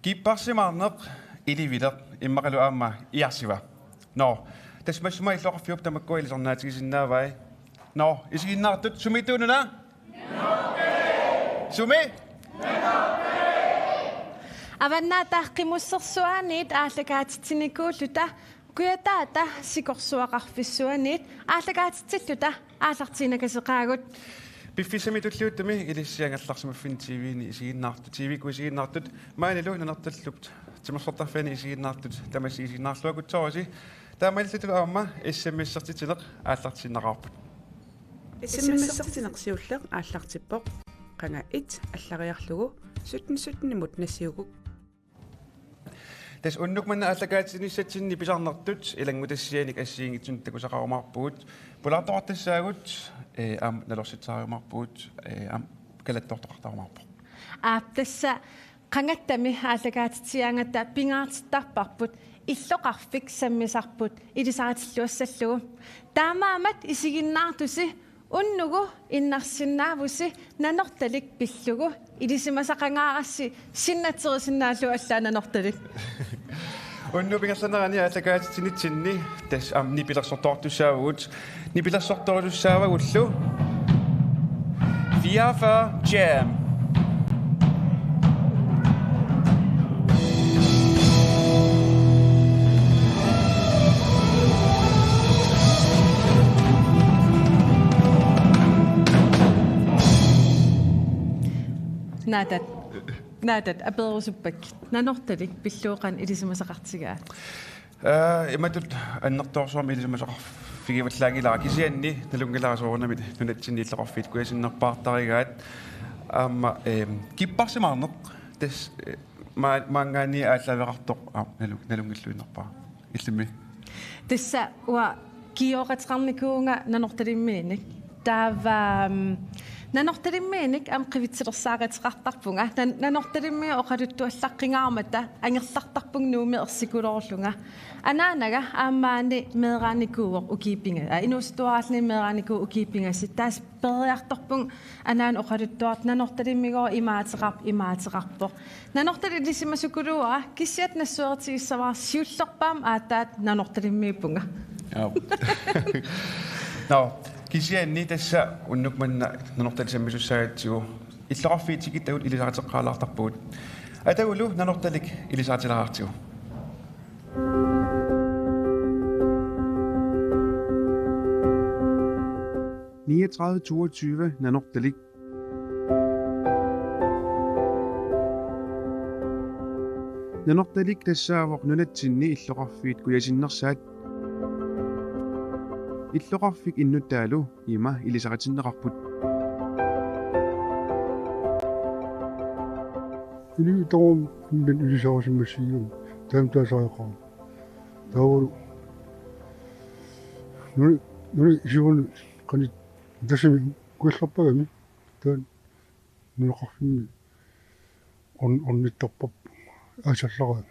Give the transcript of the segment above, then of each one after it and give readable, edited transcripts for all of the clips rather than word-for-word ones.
Kipparsimaarneq ilivileq immaqalu aamma iarsiva. No, tasmassuma illoqarfiup tamakkuilisornaatigisinnaavai. No, isiginnaartut sumituununa? Sumi? Avannaataaqqimussersuaaniit aallakaatitsinikuulluta kuyataata sikorsuaqarfissuaniit aallakaatitsilluta aallartiinakaseqaagut Piffisamitulluuttami ilissiangallarsimaffin TV-ni isiginnaartut TV-ku isiginnaartut maanilu nanertallupt timersortarfani isiginnaartut tamasiisiginnaarluakutsorisi taamallutilu aamma issamissartitineq aallartinnaqarput issamissartineqsiulleq aallartippoq qana it allariarlugu 17 imut nassiuguk tas unnukmanna allakaatinissatinni pisarnertut ilangutassianik assiingitsun takusaqarumarpuut pulaartoqartassaagut am nalorsitsaarumarpuut am kalattortoqartarumarpu tassa qangattami aallakaatitsiaangata pingaartittarparput illoqarfik sammisarput ilisaatilluassallugu taamaamat isiginnaartusi unnugu innarsinnaavusi nanortalik pillugu ilisimasaqangaarassi sinnaterisinaallu allaa nanortalik unnu pingersanerani allakaatitsinitsinni tas am nipilersortortussaavut nipilersortorulussaavagullu 44 jam naatat aperusupak nanortalik pilluuqan ilisimasaqartigaa imatut annertorsuarmi ilisimasaqarfigivallaagilaa kisianni nalungalaasuorunamit nunatsinni illeqarfiit kuasinnerpaartarigaat aamma kipparsimaarneq tas maangaani aallaveqartoq nalungilluinnerpaa illimi tassa wa kioqateqarnikuunga nanortalimmiinik taava nanortalimmiinik am qivitsillersaaqatiqartarpunga nanortalimmi oqaluttuallaqqingaarmata angerlartarpung nuumi ersikulorlunga anaanaga aammaani meeraanikuuor ukiipinga inuustuaraalni meeraanikuu ukiipingassi taas periartorpung anaan oqaluttuart nanortalimmigoo imaateqarpoq nanortalilissimasukulua kissiat nassuertigissavaar siullerpaam aataat nanortalimmiipunga no kisianni tassa unnukmanna nanortalisammisussaatigu illeqarfiitikit agut ilisaateqqaalaartarpuut atagulu nanortalik ilisaatilaartigu 39-22 nanortalik nanortalik tassaavoq nunatsinni illeqarfiit kuyasinnersaat иллоqarfik innuttaalu ima ilisaqatinneqarput ili toom min ilisaqasimmassiigum taamtaasaqaqaa taavolu nuni isigun qanit tasami kuillarpagami taan nuneqarfimmi onnittarpap asallaraa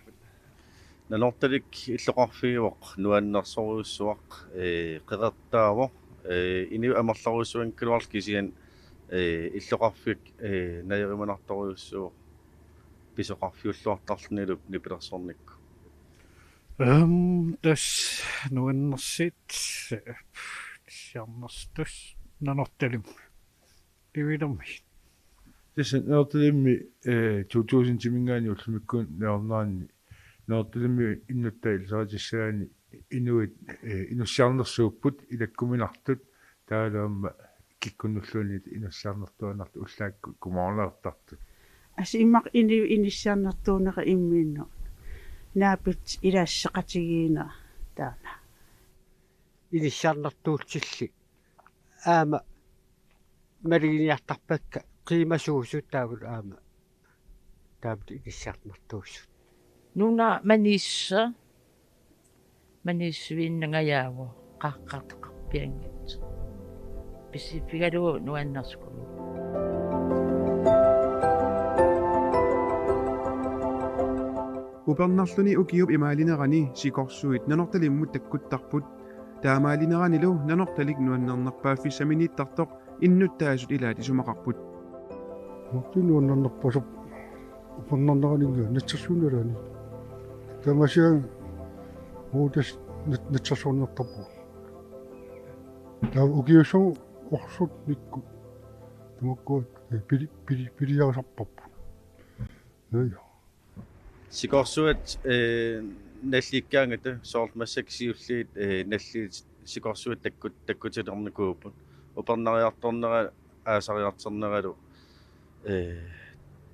nanortalik illoqarfiuaq nuannersoruussuaq qeqertaavo iniu amerlaruussuankaluarl kisian illoqarfik najerimanartoruussuuq pisoqarfiulluartarlunilup nipilersornikku tas nuannersit siarnerstus nanortalim tivilermi tässä nanortalimmi 2000 timingaani ullimikkuun naornaanni naortalimmi innuttail saatissaani inuit inussiarnersuupput ilakkuminartut taalaamma kikkunnulluunit inussiarnertuanartu ullaakku kumaorlaertartut asimaq inissiarnertuuneqa immiinno naapit ilaasseqatigiina taana ilissaarnertuutsilli aama maliniartarpakka qiimasuusut taavul aama taavut ilissaarnertuussut nuna manissuinnangajaavu qaqqarteqarpiangit pisifigalu nuannerskulu Upernarluni ukiup imalinerani sikorsuit nanortalimmut takkuttarput taamalineranilu nanortalik nuannernerpaaffissaminiittartoq innuttaasut ilaati sumaqarput nuannernerpasop Upunnerneraniga natsersuunalani. Tamasian uutas natsersuunnertarpu. Taa ukiusu orsut nikku. Tumakkuat piliarisarparpu. Ja. Sikorsuat nallikkaangata soormassakisiulliit nalliit sikorsuat takkutilernerkuupun upernariartornera aasariarterneralu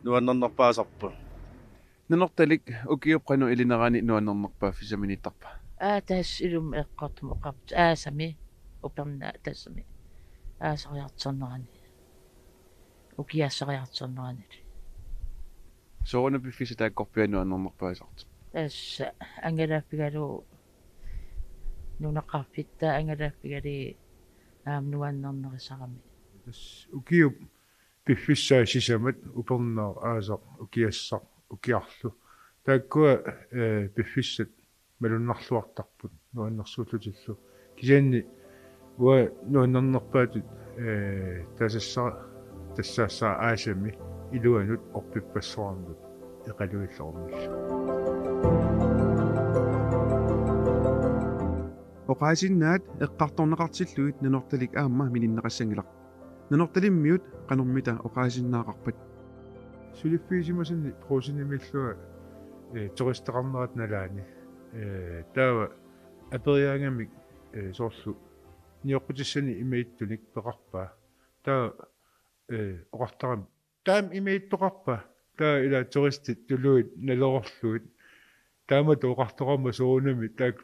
nuannernerpaasarpu Nanortalik ukiup qanu ilinerani nuannernerpaa fisaminittarpa. Taas ilum eqqartumoqart aasami uperna tassami aasariarternerani ukiassariarternerani Sooruna piffisa taakkorpia nuannernerpaasart. taas angalaffigalu nunaqarfitta angalaffigali nuannernerisarami ukiup piffissaa sisamat uperner aasaq ukiassaq ukiarlu taakkua piffissat malunnarluartarput nuannersuullutillu kisianni ua nuannernerpaatut tassaassaa aasami iluanut orpippassuarnut iqaluillornillu Oqaasinnaat eqqartorneqartilluit nanortalik aamma mininneqassangilaq. Nanortalimmiut qanormita oqaasinnaaqarpat. Suliffiisimasanni prosinimillua turisteqarnerat nalaani taava aperiaangamik soorlu nioqqutissani imaittunik peqarpaa taa oqartaram taam imaittoqarpa taa ila turistit tuluit nalorluit taamat oqartoqarma soonami taak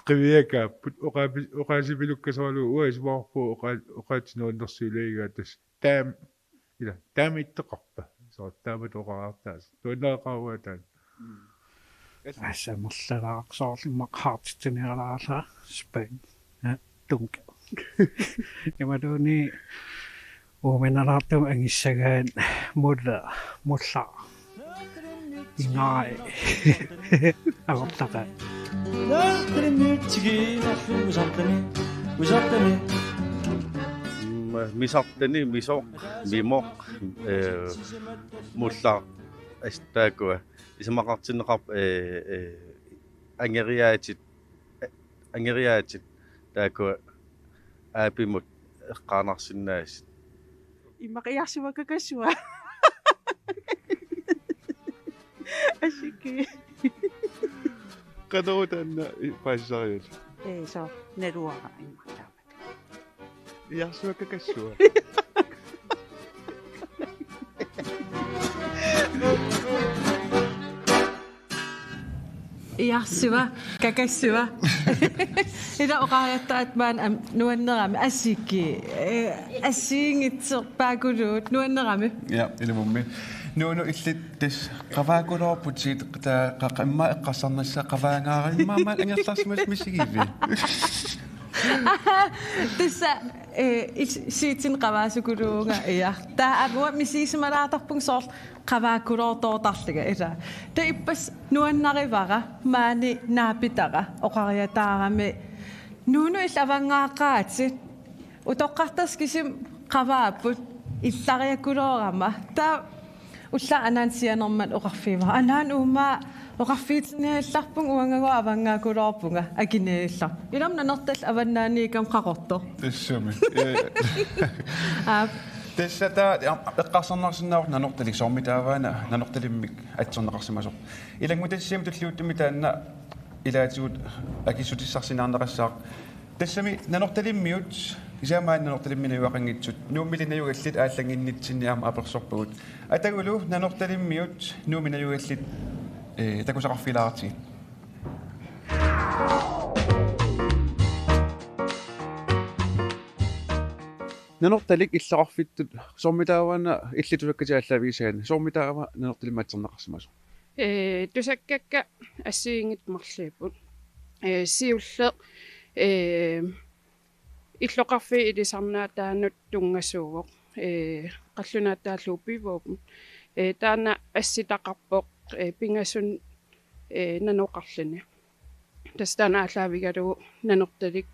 qiviakaaput oqaasipilukkasarlu uasvaarpu oqaatinuannersuuleigaa tas taam ila taamitteqarpa so taamat oqaraartaas tuannaaqaruataan Asamullaraqsoorlimmaq haartitiniaraala Spain. Tunka. Imaduni uminaratum angissagaan mulla ingai aqortaqa misartani misoq mimoq mulla astaakua isamaqartinneqarp angeriaatit taakua aapimut eqqaanarsinnaas Imaqiarsuakakasua. Asiki. Qanuutanna paasariut. So neruara imaqtaamat. Iarsuakakassua. Iarsuva kakassua ila oqariattaat maan nuannerami assikki assiingitserpaakuluut nuannerami Ja, ilmummi. Nuunu illit tis qavaakulorput siit qimma eqqassarnassa qavaangaarimmaamaat angerlarsimas misigivi. tissa siitin qavaasukuluunga ia taa apua misiisimalaartarpung soor qavaakulortortarliga ila ta ippas nuannarivara maani naapitara oqariataarami nuunu illavangaaqaatsit utoqqartas kisim qavaaput иллариакулоорама таа улла анаансианермат оқарфиива анаан уумаа оқарфиитниалларпун уангагуа авангаакулоорпунга акинеиллар иламна нертал аваннааникам қақорто Тассами. Тассата эққарсарнарсинаавор нанорталик сормитааваана нанорталиммик атсернеқарсимасо. Илагму тассиам туллиуттуми таанна илаатигут акиссутиссарсинаарнеқассаақ. Тассами нанорталиммиут исаамаан нанорталимминаюақангитсут нууммилинаюгаллит ааллангиннитсинниаама аперсорпагут. Атагулу нанорталиммиут нууминаюгаллит такусақарфилаарти. Nanortalik иллақарфиттут сормитааваана иллитулаккатиаллавигисаани сормитаава нанорталиммаатсернеқарсимасу. Тусаккакка ассиингит марлииппут. Сиулле иллоқарфи илисарнаатаанут тунгасуугоқ. Қаллунааттааллууппивоопун. Таана асситақарпоқ пингасун наноқарлуни. Тастана аллаавигалу нанорталик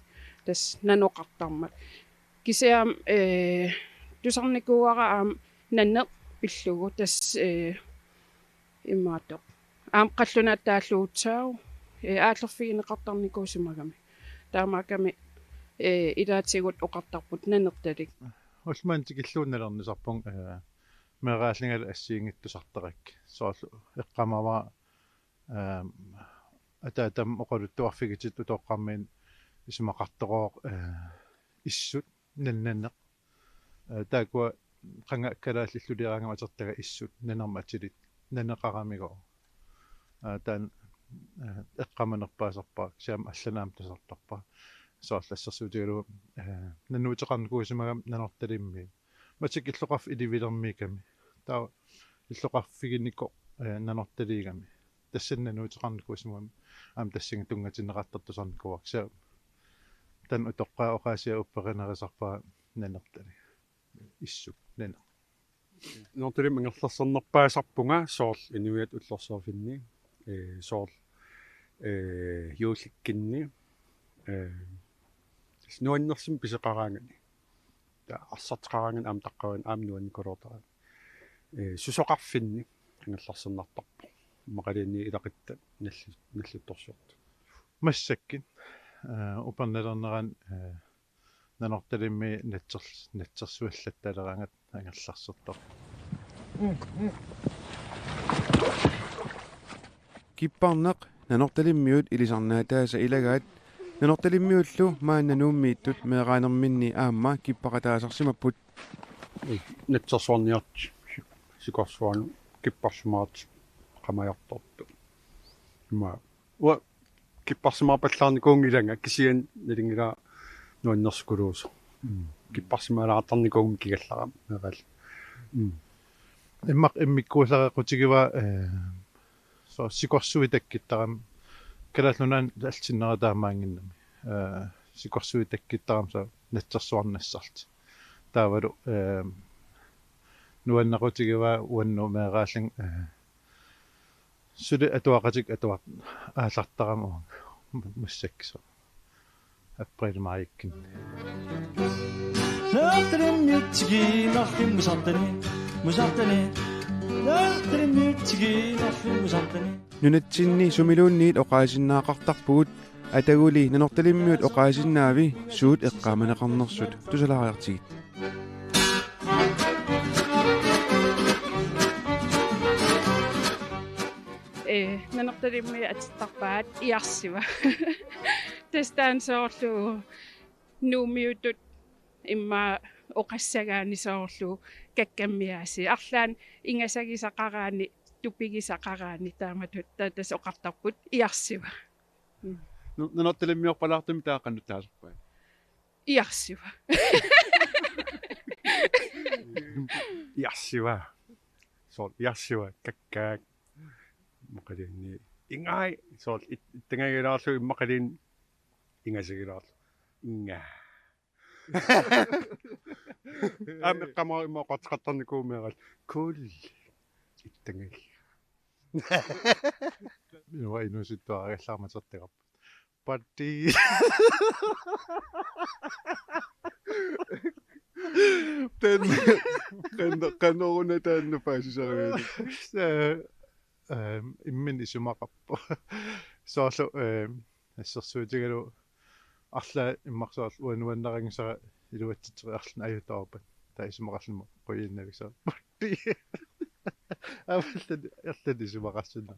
тас наноқартармат. Кисеам тусарникууараам нанне пиллугу тас иммаато аам қаллуна тааллуутсаагу ааллерфигинеқартарникуусимагами таамааками илаатигут оқартарпут нанерталик улмаан тикиллуунналернисарпун мерааллингала ассиингиттусартарак соолу эққамава атаатам оқалуттуарфигитит утоққармин исмақартороо иссут наннаннеқ таакуа qanga kalaallulluliaraangama atertaga issut nanarma atilit nanneqaramigoo taan eqqamanerpaasarpaak siam allanaam tasartarpa soorlassersuutigalu nannuuteqarnikuusimagam nanortalimmi matik illoqarf ilivilermiikami taa illoqarfiginnikko nanortaliigami tassannanuuteqarnikuusimagam aam tassinga tungatinneqartartusarnikuak sia tan utoqqaa oqaasia uppeqinarisarpaa nanertali issuk nana нортилим ингерлэрсэрнерпаасарпунга соорл инуиат уллорсоорфинни соорл юуликкинни снуаннерсим писеқараангани та арсартеқараанган аам таққаван аам нуанниколоортара сусоқарфинни ингерлэрсэрнартарпу мақалиинни илақитта наллутторсуорт массаккин уперналернеран наnortalimmi natsersuallattalerangat angerlarssertor kipparneq nanortalimmiut ilisarnaataasa ilagaat nanortalimmiullu maannanuummiittut meeqaanerminni aamma kippaqataasarsimapput natsersuarniart sikorsuanu kipparsumaat qamajartortu ima wa kipparsumaapallarnikuungilanga kisian nalingila nuannerskuluusu kipparsimaalaartarnikuum kigallaram meeqal иммақ иммиккуулареқутигива со сикорсуитаккиттарам калааллунaan алсиннератаамаангиннами сикорсуитаккиттарам со натсерсуарнассарти таавалу нуаннақутигива уанну меэрааллин сули атуақатик атуақ аалартараму массаккисо апприлмаиккин натрэммитги нахим мусартани натрэммитги нахим мусартани нунатсинни сумилуунниит оqaасиннаақартарпугут атагули наnortalimmiut оqaасиннаави суут эққааманеқарнерсут тусалаариартигит наnortalimmi атиттарпаат иарсива тестаан соорлу нуумиутут имма оқассагаани соорлу каккаммиааси арлаан ингасагисақараани тупигисақараани тааматут тас оқартарпут иарсива наnortalimmiorpalaartumi тааққаннутаасарпаа иарсива иарсива соо иарсива каккаак мақалиинни ингай соо иттангагилаарлу иммақалиин ингасагилаарлу инга амеққамаа иммоқартақартарникуумеерал кул иттангаг минуа инуситтуариаллаарматертеқарпут патти тэн каноруна таанна паасисариуни иммин исумақарпу соорлу ассерсуутигалу арла иммарсуарл уануаннерингсара илуатситери арлна аютаарпат таа исумақарлума қуииннависаа патти аваллан исумақарсуна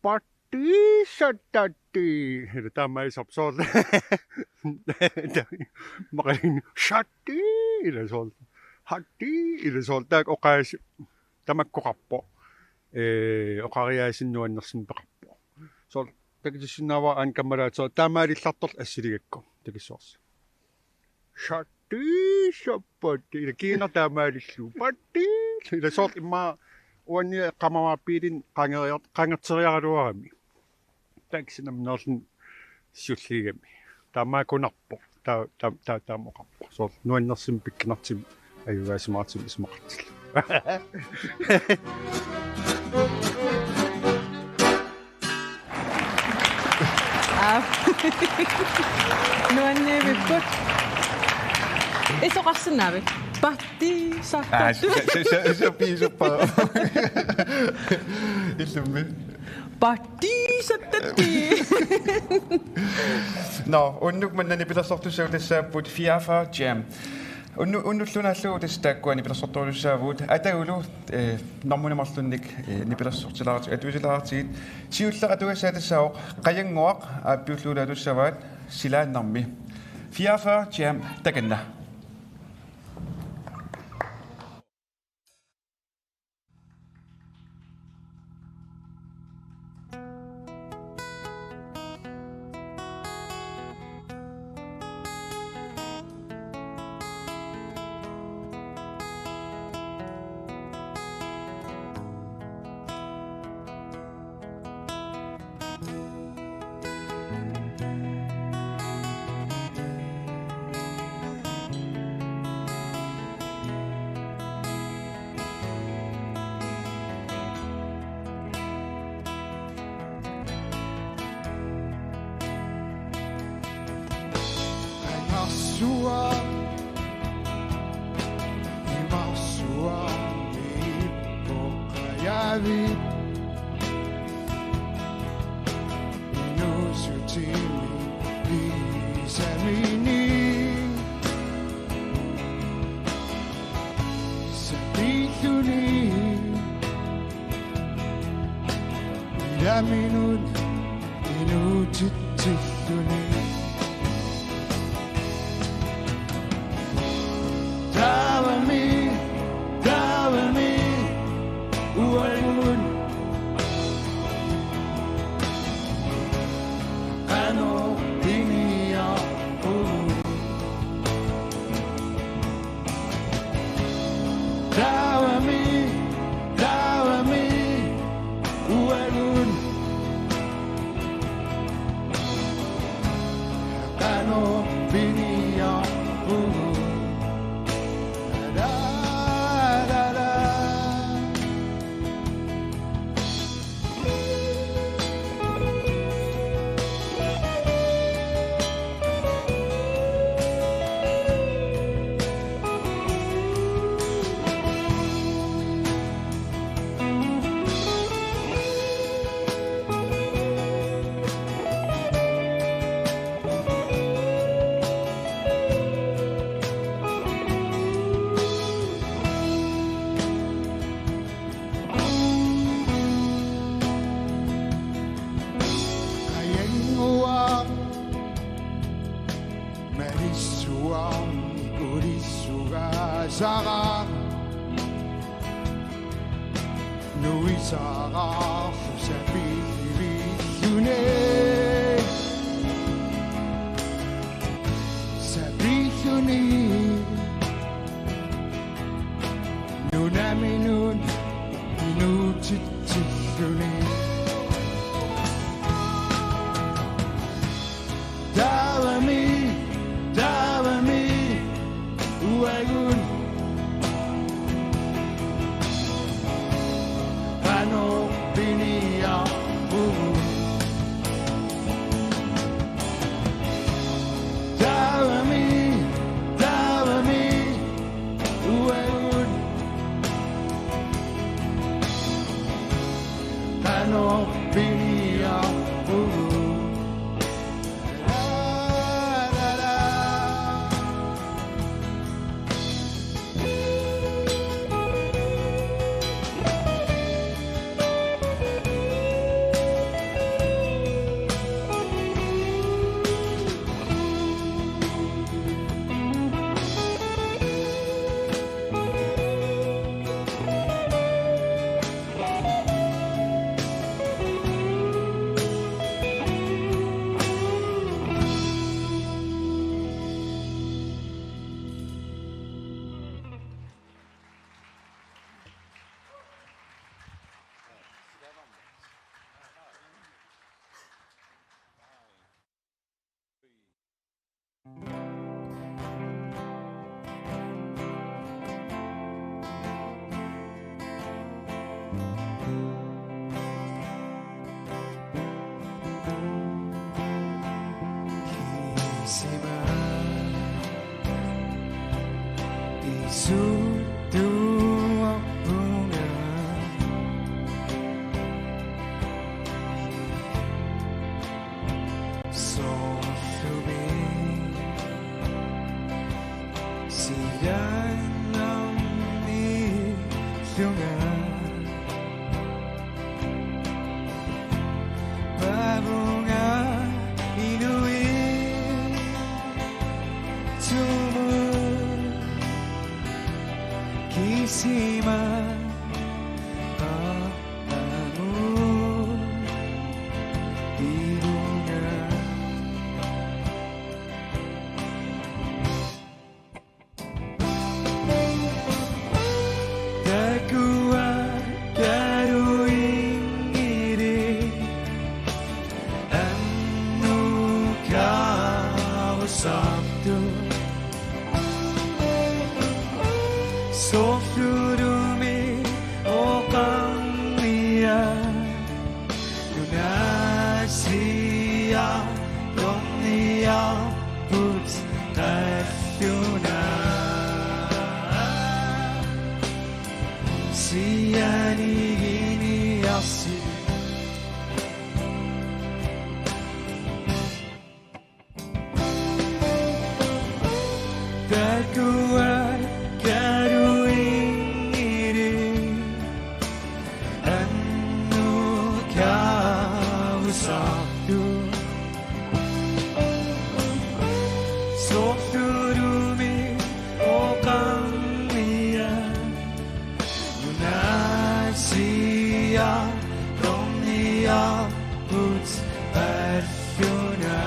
патти шаттати хэр таамай сапсоол мақалин шатти иласол хатти иласол таак оқаас тамаккоқарпо оқариаасиннуаннерсин пеқарпо соо такисиннаава ан каммалаатсо таамаалиллартор ассилигакко такиссоорс шатти шаппати кина таамаалиллу патти иласоор имма уанни қамамааппиилин қангертериаралуарами таксинамнерлин сиуллигами таамаакунарпо таамоқарпо соо нуаннерсим пиккинартим аюгаасимаартим исмақартил нуанневиппут исоқарсинаави патти сатту så piser på Partisatati. No, unnuk manna nipilassortussavu tassaaput Fiafa Jam. Unnullunaallugu tastakkuani pilassortuulussaavut atagulu normunimarlunnik nipilassortilaartik atuisilaartigit siullaqatugassaa tassaoq qayanguaq aappiulluulaalussavaat silaannarmi. Fiafa Jam takanna. Siani Yassi Dakuat karuiri Anu kau sabdu Softurumi okamia Nunasia Romnia Puts Arjuna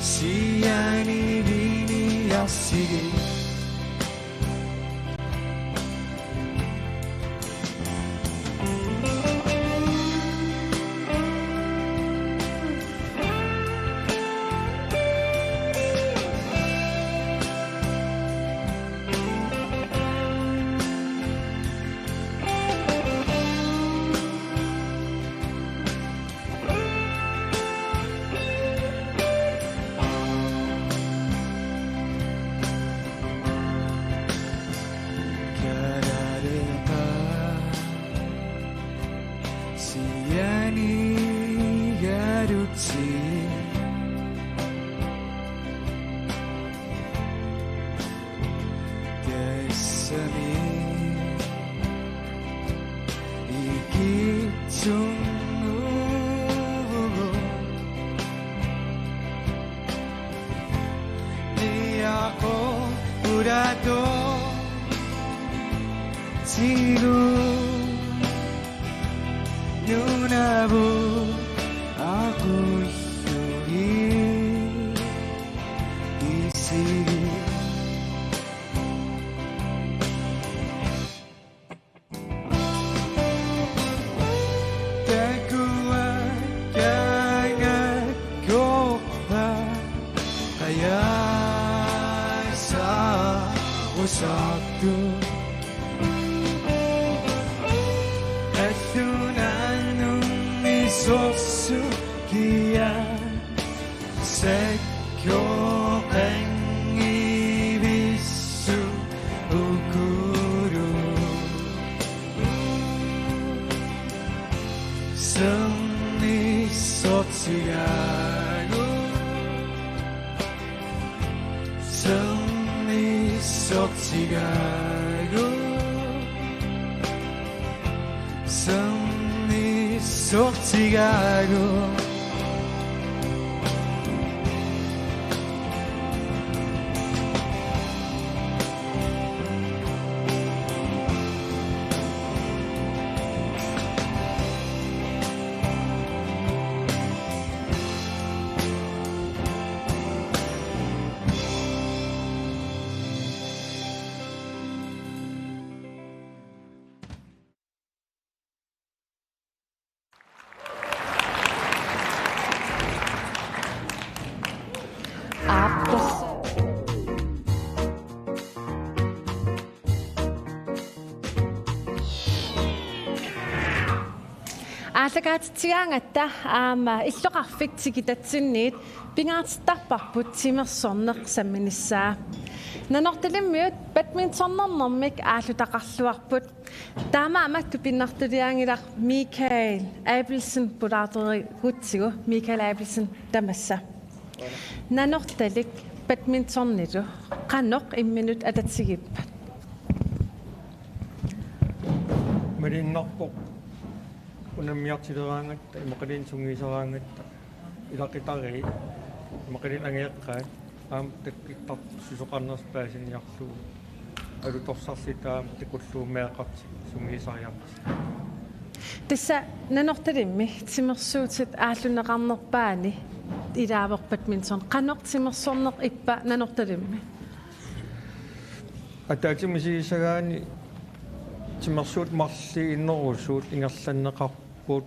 Siani Vini Yassi Siani Garutsi Gesami Ikitsungu Ni ako Urato Sigu Nunabu aku yuri isi Takuat kaya kopa kaya sa usaptu Sosu kia sekyo kengi bisu ukuru Seni sotsiago Seni sotsiago Sortigago Аллагаатитсигаангатта аама иллоқарфитсигитатсинниит пингаатиттарпарпут тимерсорнеқ самминиссаа нанортилиммиут бадминтоннернэрмик ааллутақарлуарпут таамааматту пиннартулиаангилар Микаэл Абелсен пулаартери гутсигу Микаэл Абелсен тамасса нанорталик бадминтоннилу қаноқ имминут ататсигиппа мариннарпоқ унаммиартилераангатта имақалин сунгисераангатта илақитари имақалин ангеэққаат аам таккиттар сусоқарнерспаасинниарлугу алуторсарситаам тикуллуумеақарти сунгисариарти тасса нанорталимми тимерсуутит ааллунеқарнерпаани илаавеқ бадминтон қаноқ тимерсорнеқ иппа нанорталимми атаатимисигисагаани тимерсуут марли иннерусуут ингерланнеқарпуут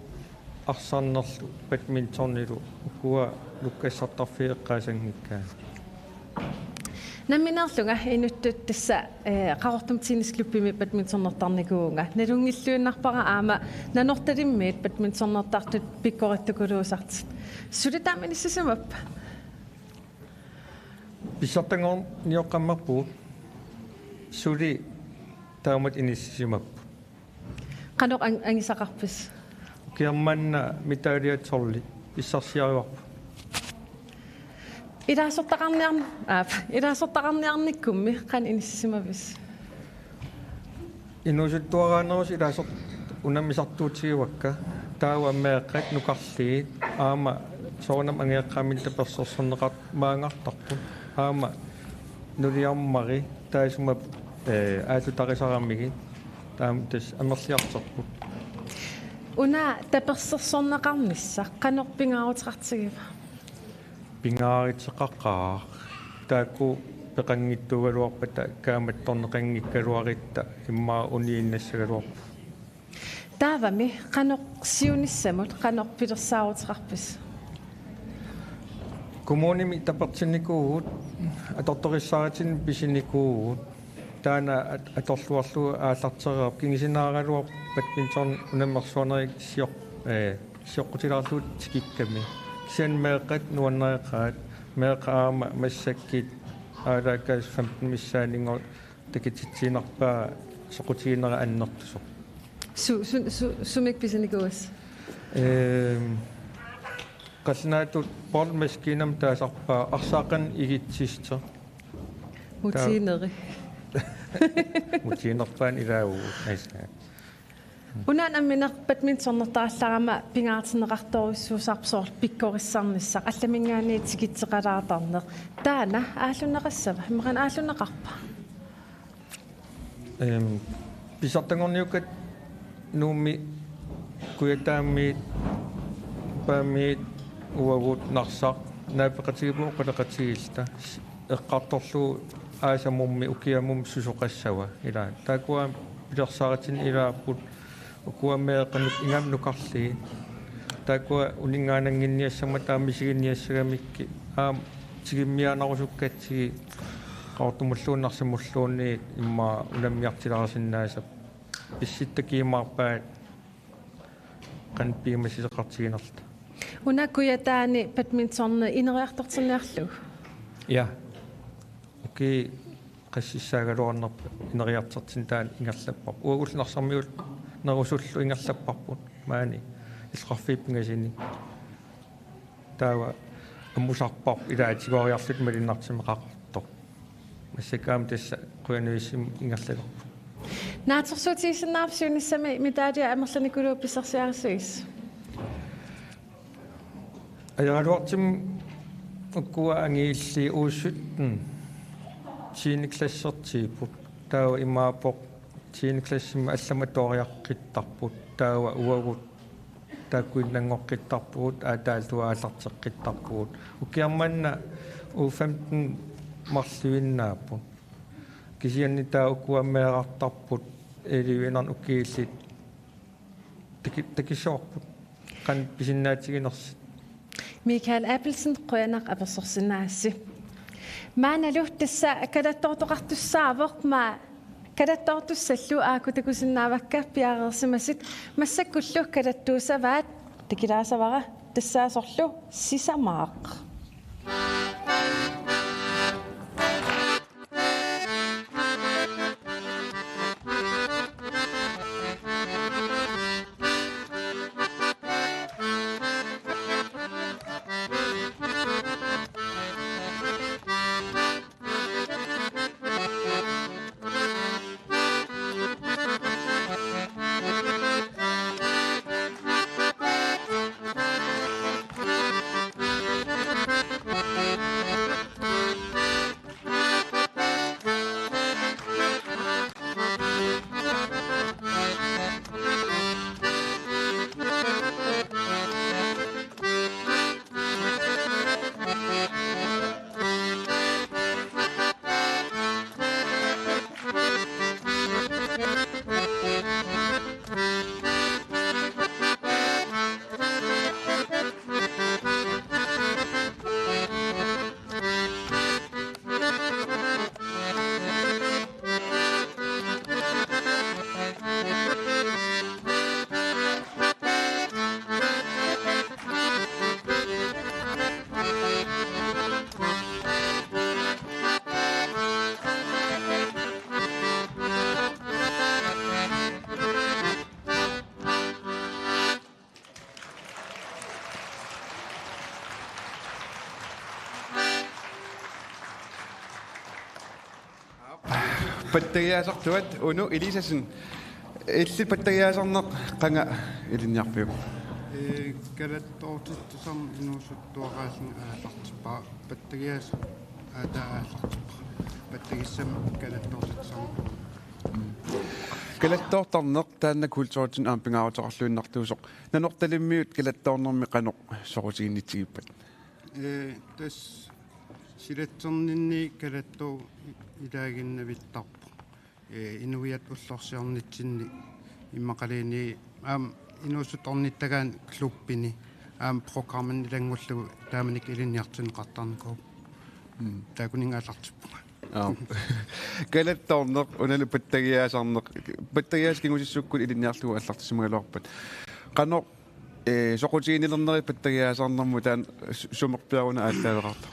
арсаарнерлу бадминтоннилу укуа луккассартарфиэққаасангиккаа наминерлунга инуттут тасса қаортум тинисклуппими бадминтоннертарникуунга налунгиллуиннарпара аама нанорталиммиит бадминтоннертартут пиккориттукулуусартит сулитааминиссисамаппа писсартангор ниоққаммарпуут сули таамат иниссимап Qanoq angisaqarpis. Kiammanna mitaliatorli issarsiaruarpu Ilasortaqarniarnikkummi qan inissimavis. Inusuttuaraanерус илаасор унамисартуутигивакка таава меэккат нукарлии аама соонам ангиаққамил таперсорсорнеқар маангартарпу аама нулиармари таасумап аатутарисарамиги таам тас амерлиартерпу Una tapersersorneqarnissa qanoq pingaarutiqartigива. Pingaaritseqaqqaar taakku peqanngittugaluarpata kaamattorneqanngikkaluaritta immaa uniinnassagaluarpu Taavami qanoq siunissamut qanoq pilersaarutiqarpis. Kommunimi tapertinnikuugut atortorissaatin pisinikuugut taana atorluarlu aallartereerp kingisinaaraluar badminton unammersuanerik sioqqutilaarluut tikikkami kisian meeqqat nuannereqaat meeqaama massakkit aalaakaas 15 missaaningo takititsiinarpaa soqutiinera annertusoq Sumik pisinikuus. Qasnaatut pormaskinam taasarpaa arsaaqan igitsister Mutiineri. Mutiinerpaan ilaagu aisna Unan ammineq badmintonnertaallarama pingaartineqartorissuusarpsoor pikkorissarnissaq allamingaani tikitseqalaatarneq taana ааллунеқассава иммақан ааллунеқарпа писартангорниуккат нуумми куятааммиит пааммиит уагут нарсақ наапеқатигипуу қалеқатигилта эққарторлуу аасамумми укиамум сусоқассава ила таакуа пилерсааратин илааппут укуаммеэқанут ингам нукарли таакуа унингаанангинниассама таамисигинниассагамикки тигиммианарусуккатсиги qaortumulluunnarsimulluunni imma unammiartilarsinnaasap pissittakiimаарpaat qanpiimasisеқартигинерта Unakuyataani badmintonne ineriartorterniarlu. Ja. Okei qassissaaгаluarnerpa ineriartertin taan ingerlappar uagulnarsermiut nerusullu ingerlapparput maani ilqarfiippingasini taava ammusarpar ilaatigooriarlut malinnartimeqaqartor массакаам тасса куяnuissim ингерлалерпу Naatorsuutiisinnaarpsuunissami mitaalia амерланикулуу писсарсиарисуис аяралуартим уккуа ангиилли ууссуттн тииниклассертииппут таава имаапоқ тииниклассимма алламатоориаққиттарпут таава уагут тааккуиннангоққиттарпут аатаалтуааллартеққиттарпут укиарманна у 15 марлуиннааппут кисианнитаа уккуаммеэрартарпут эливинан уккииллит такисоорпут qan pisinnaatiginersi Michael Appelsen qønaq apersorsinnaassi Maanalu tassa kadattortoqartussaavoq ma kadattortussallu aakutakusinnaavakka piareersimasit massakkullu kadattuusavaat tikilaasavara tassaasorlu sisamaaq Patteriaasartuat unu Elisasen. Illi patteriaasarneq qanga ilinniarpiu. Kalattortitsam inuusuttuaqaasin aallartippa patteriaas aataallartippa. Patterissam kalattortitsam. Kalattortarneq taanna kultuuritin ampingaarutoqarluinnartuusoq. Nanortalimmiut kalattornermi qanoq sorutiginnitsigippat. Tas silatserninni kalattor ilaaginnavittarpu. Inuiat ullorsiornitsinni immaqaliini inuusutornittagaan klubbini programmannilangullugu taamanik ilinniartinqartarniku. Taakuningaалlartippuga. Kalattorneq unalu pattagiaasarneq pattagiaaskingusissukkut ilinniarlugu allartissimagalorpat. Qanoq soqutiginilerneri pattagiaasarnermu taan sumerpiaruna aallaaleqarta.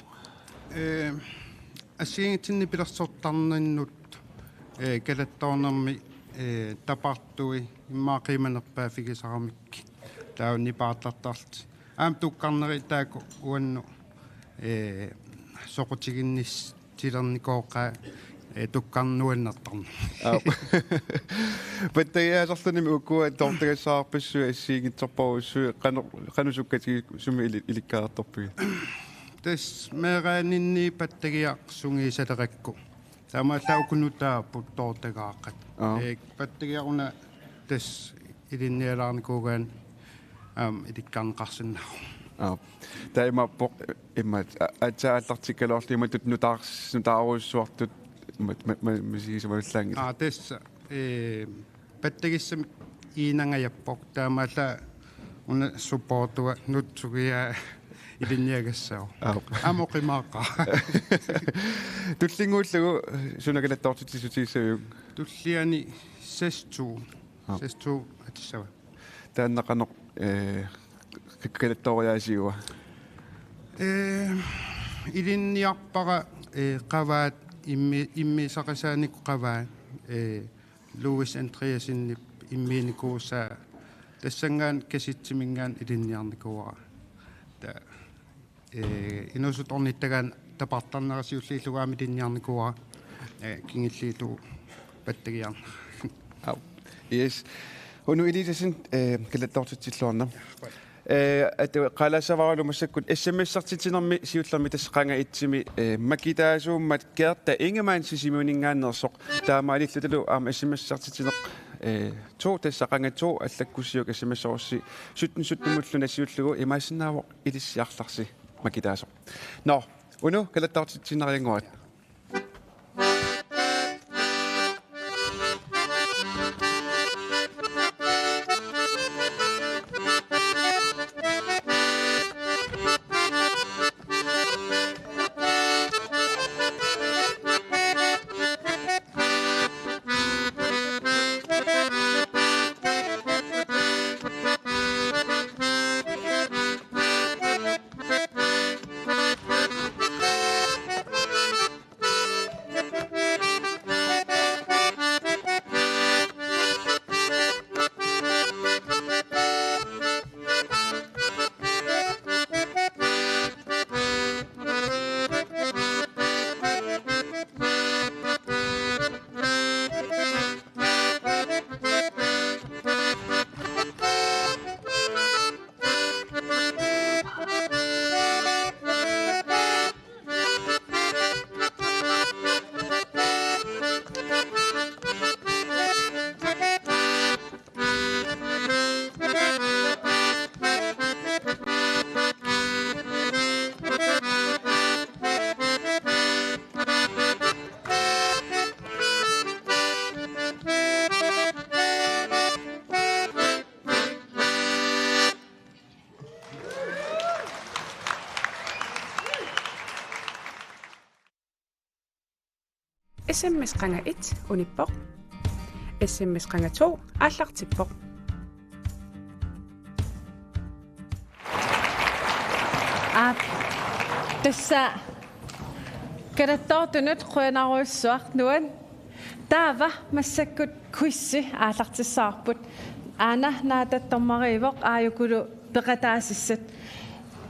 Assiingitsinni pilersortarninnut kalattornermi tapartui immaqimanerpaafigisaramikki taunni paartartarti tukkarneri taaku uannu soqutiginnis tilernikoqqa tukkarnuannertarna pattagiaasarlunimi ukkua tortagassaarpissu assiingitsorporussuu qanusukkati sumi ilikkaartorpigi tas meeraaninni pattagiaqsungiisalerakku Tamaataukunutaaput tortagaaqat. Pattagiaruna tas ilinnialaarnikuugaan ilikkaarneqarsinnau. Taimappoq immat atsaаллартиккалоорлиматут nutaaruissuartut misigisamallaangil. Tas pattagissam iinangajappoq taamaalla una supportua nutsugia ilinniagassao. Amoqimaaqa. Tullinguullugu sunakalattortitsisutiissavug. Tulliani sestu atissava. Taannaqanoq kalattoriaasiuwa. Ilinniarpara qavaat immisaqasaanikku qavaat Louis Andreasinni immiinikuusaa tassangaan kasitsimingaan ilinniarnikuuara. Inuusutornittagaan tapartarnerasiulliillugaami linniarnikuuara kingilliitu pattagiarna. Yes. Unu Elisasen kalattortitsilluarna. Qalasavaralumassakkut SMS-sartitinermi siullermi tasqanga itsimi makitaasuummat keerta ingemaan sisimuningaannersoq taamaalillutalu SMS-sartitineq 2 tassaqanga 2 allakkussiuk SMS-orsi 17 siullugu imaasinnaavoq ilissiarlarsi makitaasoq. No, unu kalattortitsinerianguat. SMS qanga 1 unippoq. SMS qanga 2 аллартипpoq. Tassa kalattortunut quinaruissuarnuan taava massakkut quissi aallartissaarput aana naatattormariivoq aayukulu peqataasissat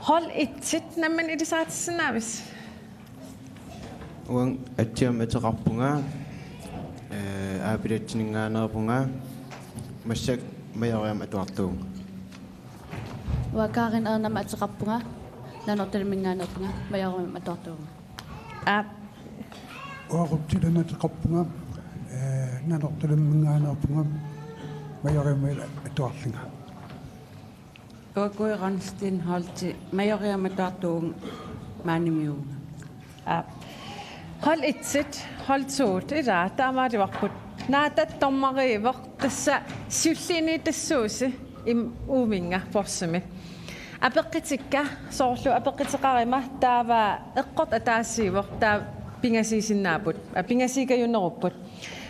hol itsit namman ilisaatissinaamis uang atjam ataqarpunga aapilitsiningaanerpunga massak majoriam atuartuunga Wakarin nama ataqappunga nanortalminngaanerpunga majoriam atuartuunga oaquptilanatiqappunga nanortalminngaanerpunga majoriam atuarlinga Oakuiranstin holti majoriam atuartuunga maanimiuunga Hold 1, hold 2, det er der var det var naatat tommariiver tassa siullini tassuusi uuminga porsami apeqqitikka soorlu apeqqitiqarima taava eqqort ataasiivor taa pingasiisinnaaput pingasiikajunnerupput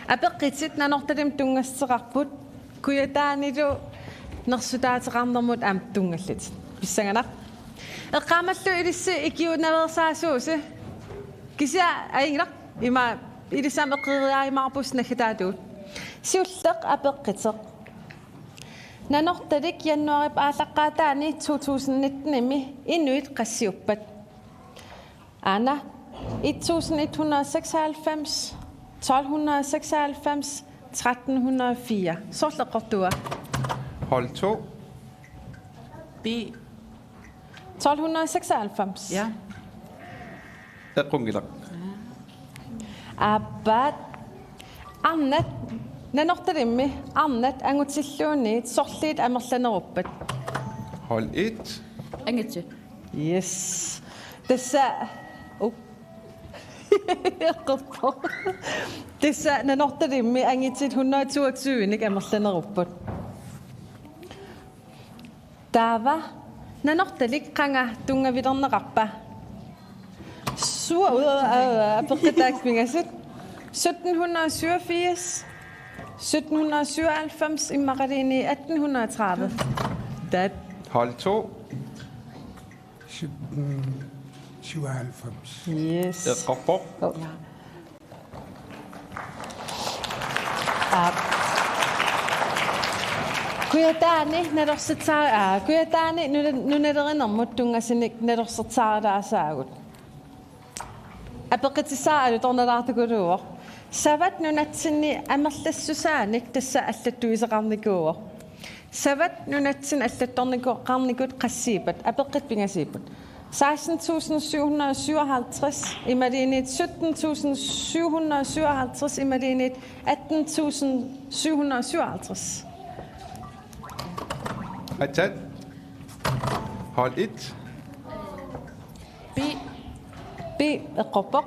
apeqqitit nanortalim tungasseqarput kuyataanilu nersutaateqarnermut aam tungallit pissanganaq eqqaamallu ilissi ikiunaversaasuusi kisia aingraq ima ilisam eqqiriaimarpus nakhitaatuut siulleq apeqqiteq nanortalik januarip aalaqqaataani 2019 imi inuit qassiuppat ana 1196 1296 1304 sorleqortua Hold 2. B 1296 Ja Eqqungilaq Abbat annat nanortalimmi arnat angutilluuni sorliit amerlaneruppat Hold 1. Angitsi Yes tassa tassa nanortalimmi angitit 122 amerlaneruppat Taava nanortalik qanga tungavilerneqarpa apeqqitaakmingasut 1787 1797 immaqaliini 1830 dat Hold 2. 97 Yes Eqqorpoq Kuyataani nalersitaa kuyataani nunalerinermut tungasinik nalersertaardaasaagut apeqitisaa'alu tornalaartukuluuor savat nunatsinni amerlassusaanik tassa allattuiseqarnikuuor savat nunatsin allattornikuqqarnikut qassiipat apeqqit pingasiiput 16.757 imaliinit 17.757 imaliinit 18.757 Atat. Hold 1. B eqqorpoq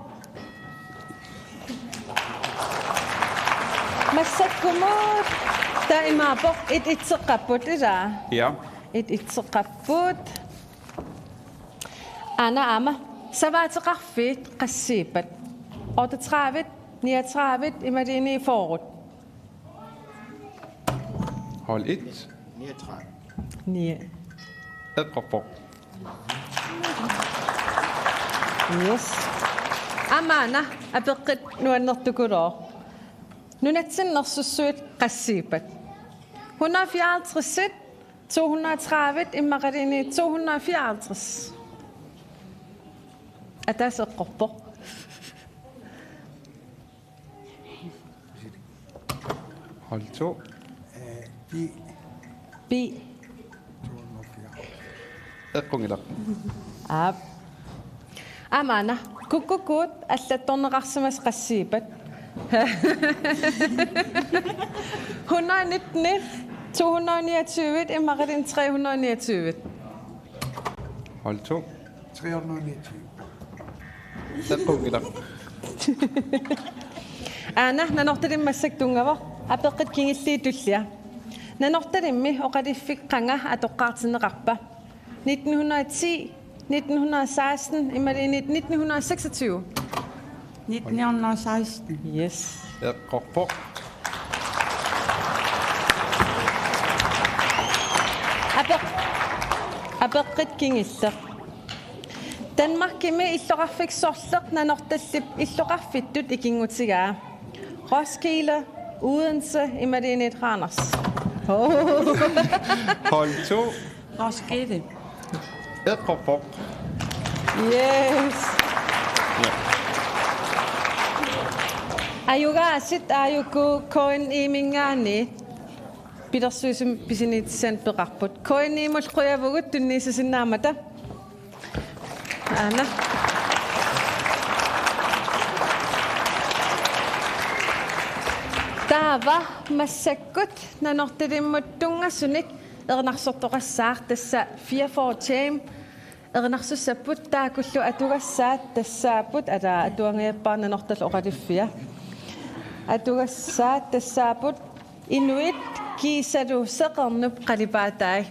massakkumut taimaapoq itseqqapput ilaa Ja. itseqqapput ana ama savaateqarfiit qassiipat 38 39 imaliini forut Hold 1. 39 Eqqorpoq Yes. Amana apeqqit nuannertukuloo. Nunatsinnersussuit qassiipat. 154 230 immaqaliini 254. Ataseqqorpoq. Hold 2. B. Eqqungilaq Amana kukkukut allattorneqarsimas qassiipat 119 229 immaqalin 329 Hold 2. 329 Eqqungilaq Ana nanortalimmassak tungava apeqqit kingilliitullia nanortalimmi oqaliffiqqanga atoqqaartineqarpa 1910 1916 imaliinit 1926 1916 Yes Eqqorpoq apeqqit kingilleq Danmarkimi illoqarfiksorleq nanortallip illoqarfittut ikingutigaa Roskilde Odense imaliinit Randers Hold 2. Roskilde Eqqorpoq Yes Ayugaasit ayuku koin imingaani pidersuisum pisinitsan peqarput koinniimul quyavugut tunniisasinnaamata ana taava massakkut nanortilimmuttungasunik ernersortoqassaar tassa 44 team ernersussapput taakullu atugassaat tassaaput ala atuangiappaarna nortal oqaliffia atugassaat tassaaput inuit kiisalu seqernup qalipaataai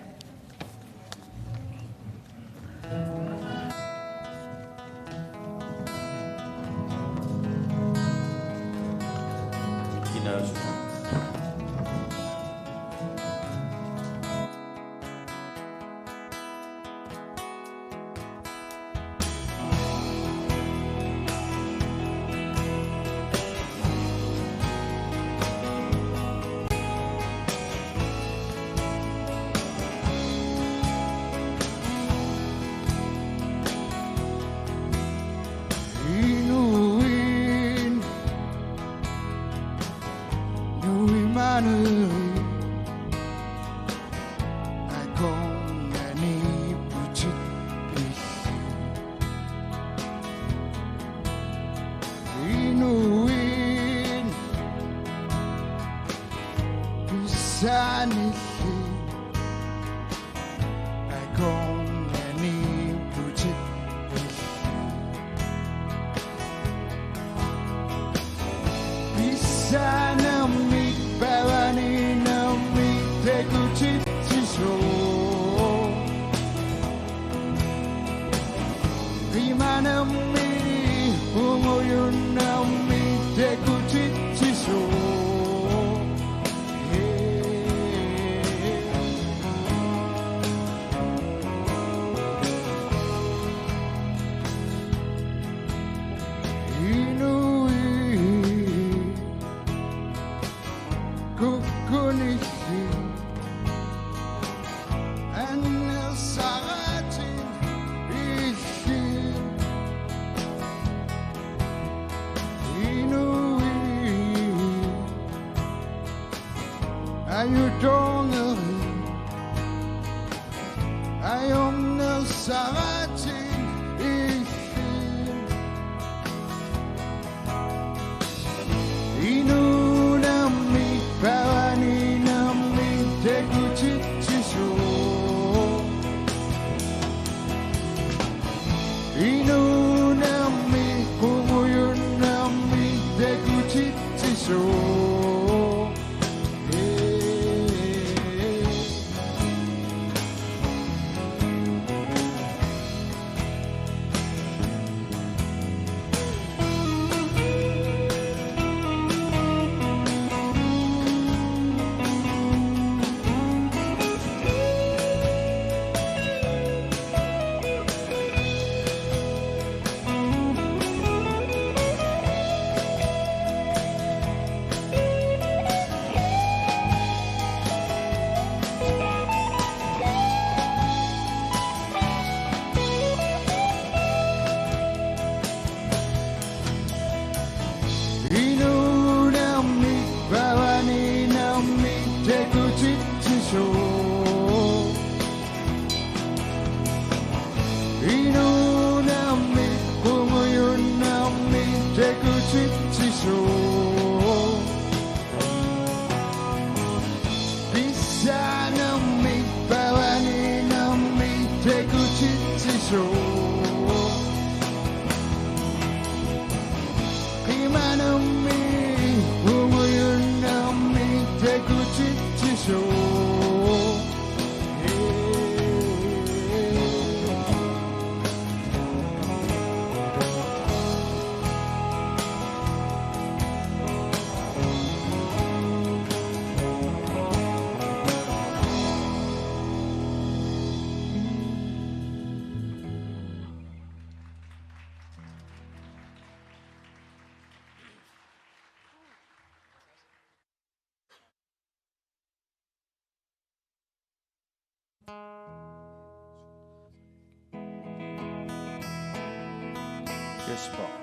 Jesper.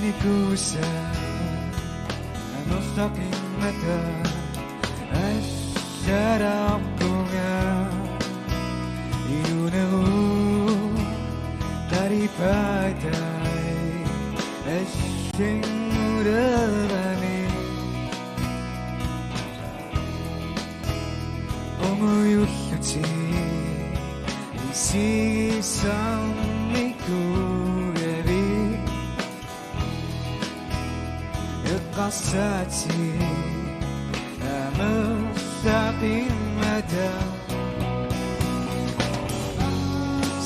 nikusa Anostakin mata Asyarap bunga Inunahu daripada Asying murabani Umuyuluti Isisang mikurebi Iqasati Amusakin mata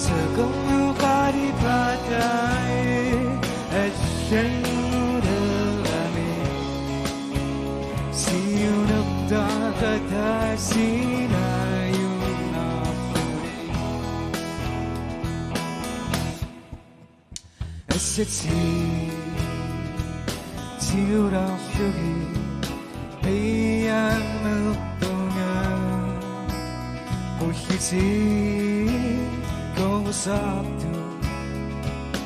Segala karibatai Asying murabani Siyunap dakata sinayun afuri Asati Tiurang syuhi Iyang magtunga Kuhiti Kung sabdo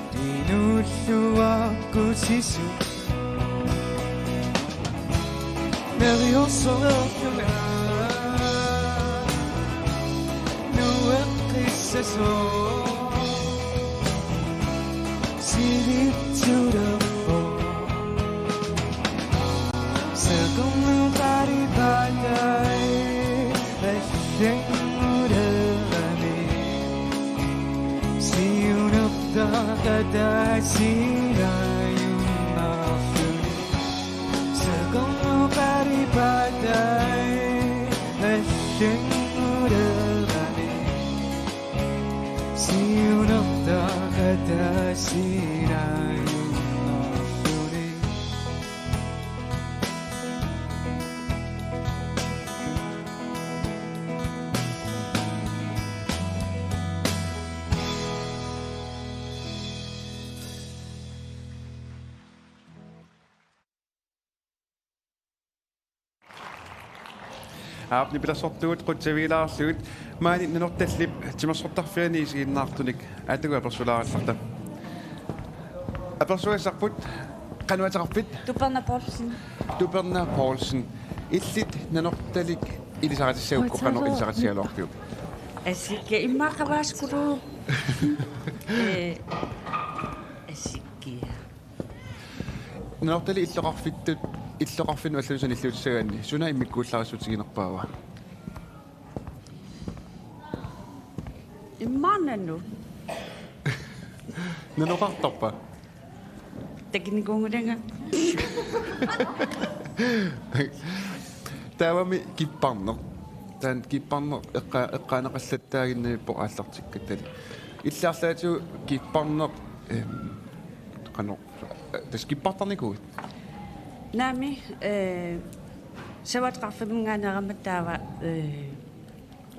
Dinuluwa ko sisu Nervioso na Nuwag kisaso Silip to the floor Sa kung karibatay Asyeng murami Siyunap dakata sinayun afuri Sa kung karibatay Asyeng murami Siyunap dakata sinayun afuri Aapni pilassortuut qutsaviilaarlugut maani nanortallip timersortarfiani isiinnaartunik atuga persulaarillarta apersuassarput qanuataqarpit Tuperna Poulsen illit nanortalik ilisaratissaukko qanu ilisaratisaluarpiuk Asikke immaaqavaaskulu Asikke nanortali illoqarfittut иллоqarfinu аллусан иллуутсагаанни суна иммиккуулларissutiginerpaava иммаананну наноqartarpa такиникуунгуланга таавами киппарнеq таан киппарнеq эққаанеқаллаттаагиннавиппо ааллартиккаттали иллаарлаату киппарнеq qanu тас киппартарникуут Nami, sawatqarfimingaanerammat taava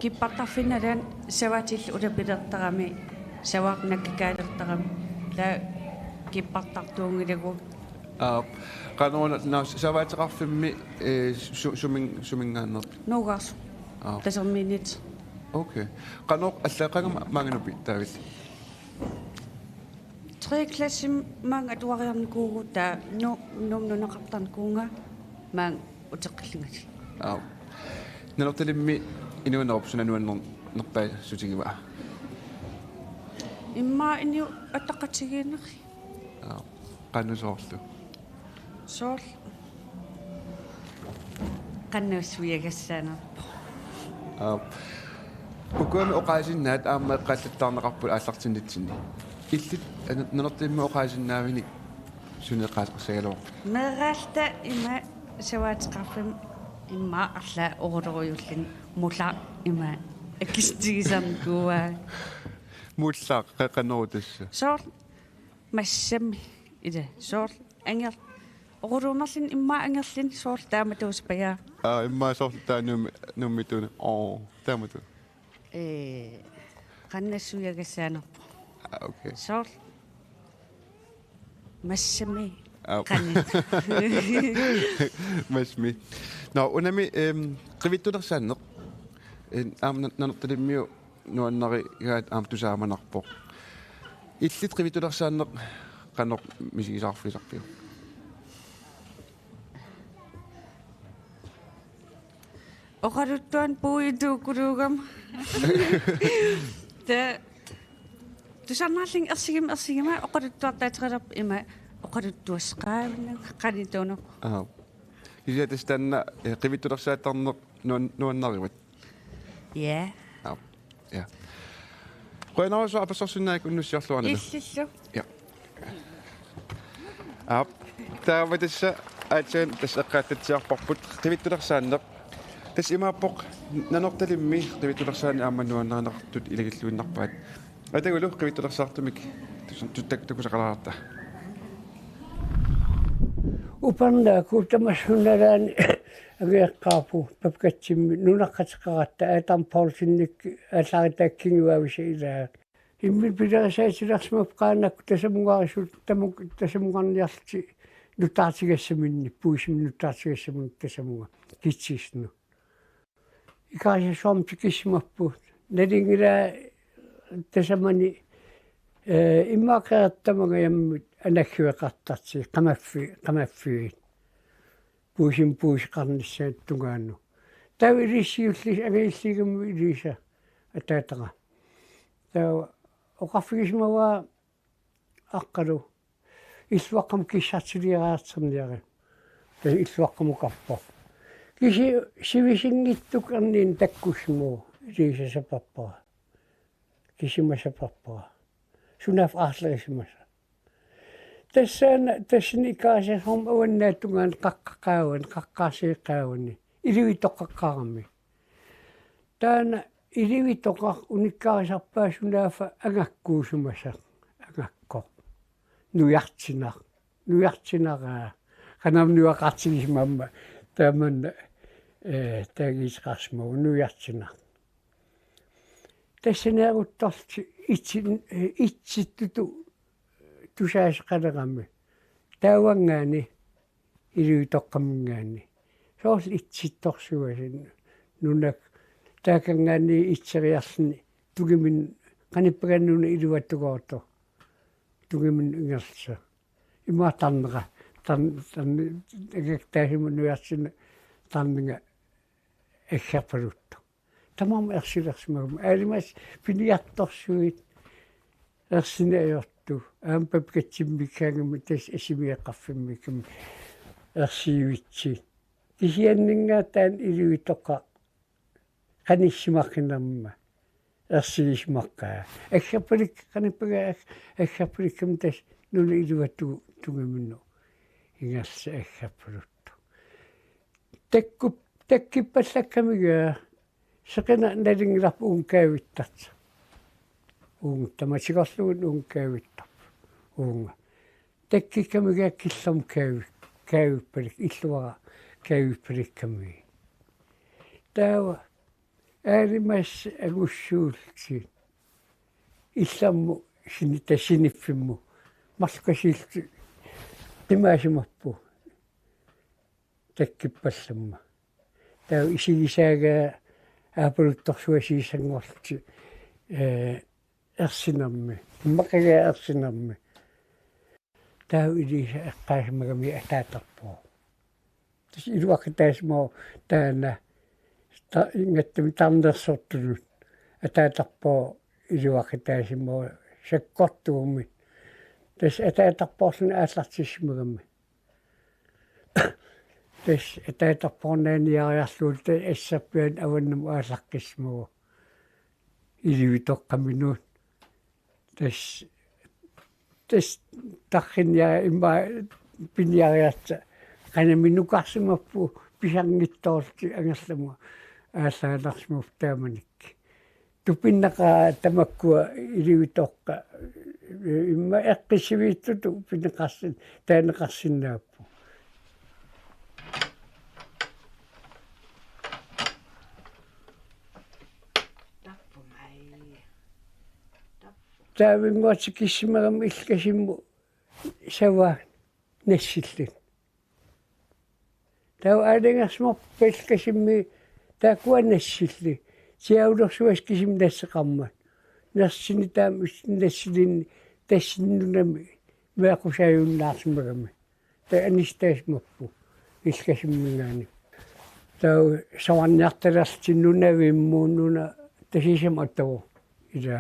kippartarfinnalan savatil ulapilertarami savaaqnakkikaalertarami la kippartartuungilagu qanuuna na savaatiqarfimmi sumingaanner nuugaarsu tasermiinit okay qanuq allaaqanga maanganupi taavil 3. klasse mang atuariarnikuugu taa nunnaqartarnikuunga mang uteqqillingati nanortalimmi inuunerop sunanuanner nerpai sutigiva imma iniu attaqatigiineri qanusoorlu soorl qannuussuiagassaana Ukuami oqaasinnaat aamma eqqaallataarneqarput aallartinnitsinni illit nanertimmi oqaasinnaavini suneqaasqassagaloq meraalta ima savaatiqarfim imma arla oruloruyullin mulla ima akistigisarnikuua mullaaq qaqanerutassa soorl massami ila soorl anger orulumerlin imma angerlin soorl taamatuuspaya imma soorl taanummituna taamatu qannassuyagassaanarpo okay soorl massami masmi no unami qivittulersaanneq nanertalimmiu nuannari gaat tusaamanarpo illit qivittulersaanneq qannoq misigisarfisarpiu Oqaruttuan puituukuluugam. Tusarnaalling ersigima oqaruttuartaatiqalap ima oqaruttuasqaavinna qanituunoq. Kisiatis tanna qivittulersaattarneq nuannarivat. Ja. Ja. Qoinarusu apassorsunnaak unnussiarluarnala. Illissu. Ja. Taavitissa aatsain taseqqaattatsiarparput qivittulersaanneq tas imaappoq nanortalimmi qivittulersaani aammanuannarnartut ilagilluinnarpaat atagulu qivittulersaartumik tuttakusaqalaarta uparnaaku tamassunnalaani ageeqqaapu papkatsimmi nunaqqatiqaratta aatam paulsinnik aallaritaakkinguavisa ilaa immi pilaasaatillarsimap qaanakku tasamungarisut tasamungarniarliti nuttaartigassaminni puisimmi nuttaartigassamun tasamunga kitsiisnu ikaasa soomtikismappu nalingila tasamani immaaqerattamanga yammut anakkueqartarti qamaffiin puusiqarnissaat tungaannu tau ilissiullis agiilligammu ilisa ataataqa tau oqarfigismawaa aqqalu illuaqqam kissartiliaraarterniari tas illuaqqamukappo kisi sivisingittuk anniin takkusmuu ilisasapappara kisimasapappara sunaf aarlerismasa tassani ikaasahom awannaattungaan qaqqaasiiqqaawanni ilivitoqqaqqaarami taana ilivitoqar unikkaarisarpaa sunaafa angakkuusumasa angakko nujartinaraa qanam nuaqartigismamma taamanna taagiisqarsmau nujartinar тассаниагуттарти итситтуту тусаасеқалерами таавангаани илуитоққамингаани соорл итситторсуасин нунак таакангаани итсериарлни тугимин каниппаганнуна илуаттугоорто тугимин ингерса имаатарнера агактаасиму нуярсина тарнинга аггерпалутто тамам ерсилерсимагум аалимас пиниартторсуит ерсинаёрту аампапкатсиммиккаагами тас асимиэққарфиммиккам ерсиивитси кисианнингаатаан илуитоққа каниссимаркинерма ерсиисмаққаа аггерпалик каниппагаа аггерпаликкам тас нуна илуатту тугаминну ингерса аггерпалутту таккиппаллаккамигаа seqina nalingillarpu uunkaavittat tamasiqorlugun uunkaavittar uunga takkikamigaa killam kaavippalik illuara kaavippalikkami taawa aalimas agussuulti illammu sinipfimmu marlukasiilti qimaasimarpu takkippallamma taawa isigisaagaa аапулуттарсуасиисангорлти ерсинерми иммакагаа ерсинерми таа илиса эққаасмагами атаатарпоо тис илуаққитаасмоо таана ингаттами тарнерсортулут атаатарпоо илуаққитаасимоо саккортугумми тас атаатарпоорлуна ааллартиссимагами тас атаатарпорнаниариарлуут ассаппиан аваннам ааллаққисмуу иливитоққаминуут тас тархиниа имма пиниариатса канаминукарсимаппу писангиттоорти ангерламу ааллааларсмуф тааманик тупиннақа тамаккуа иливитоққа имма эққисивииттуту пинеқарсин таанеқарсинааппу таавингуатикиссимагам иллкасимму сава нассиллит таа аалингерсмор пелкасимми таакуа нассилли тиаулерсуас кисим нассеқармат нерсини таам нассилин тассиннунами meaqusajunnaarsimagami ta anistaasmappu ilkasimmingaani tau sawanniartalertinunavimmuunnuna tasisam attavu ila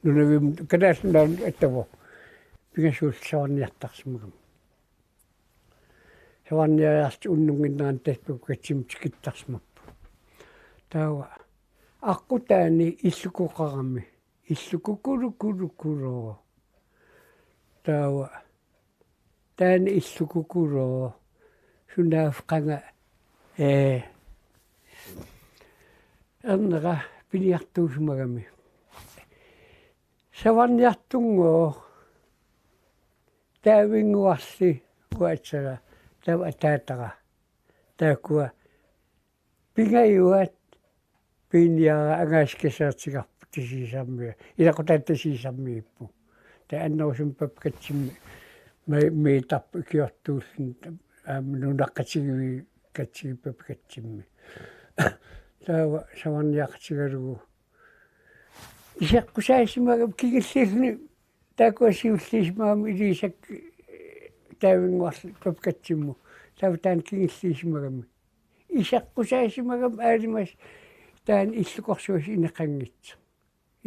nunavim kadasnaan attavu pingasuul sawanniartarsimagami sawanniarti unnunginnaan taspukatsim tikittarsimappu tawa aqutaani illukuqarami illukukulukulukuro tawa taani illukukuro sunaafqanga ernera piniartuusmagami savanniartunngoo taavinguarli kuatsaga tava taatara taakua pingayuat piniara angaaskasaatsigarpu tisiisammia ilaqutaatasiisammiippu ta annerusum papkatsimmi meitappu kiortuullun nunaqqatigivi katsigipapkatsimmi taava savanniaqtigalugu isaqqusaasimaga kigillilni taakuasiulliismaami iliisak taavinguarli papkatsimmu taava taan kigilliismagami isaqqusaasimaga aalimas taan illukorsuas ineqangitsa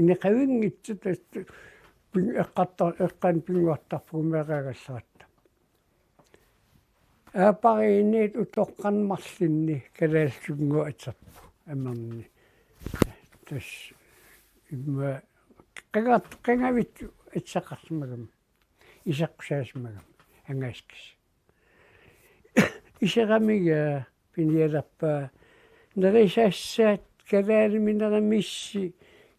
ineqavingitsa eqqan pinguartarpugu meaqaagallaраtta аапариинниит утоққанмарлинни калаалсунгу атсаппу амерни тас имма қигавит атсақарсимагам исаққусаасимагам ангааскис исерамига пиниалаппа нерисаассаат калаалиминерамисси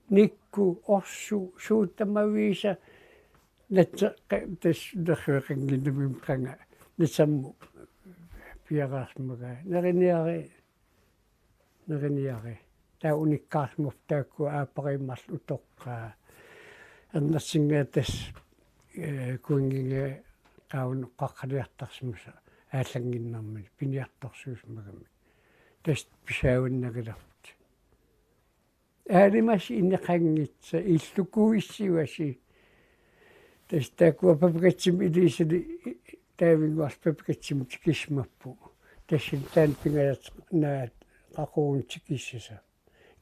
никку орсу суутамавииса натса тас дерфеқингиннамим қанга нисамму пиараасмага нерiniare таа униккаасмуф таакку аапариммал утоққаа аннассингаатас куингинге qaun qaqqaliartarsimusa ааллангиннармани пиниарторсуусмагами тас писаавиннагиларт аалимаси иннеқангитса иллукуиссиваси тас таакуа папкатсим илисили таавингуарс папкатсим тикисмаппу тассин таан пингалат наат qaqurun tikissasa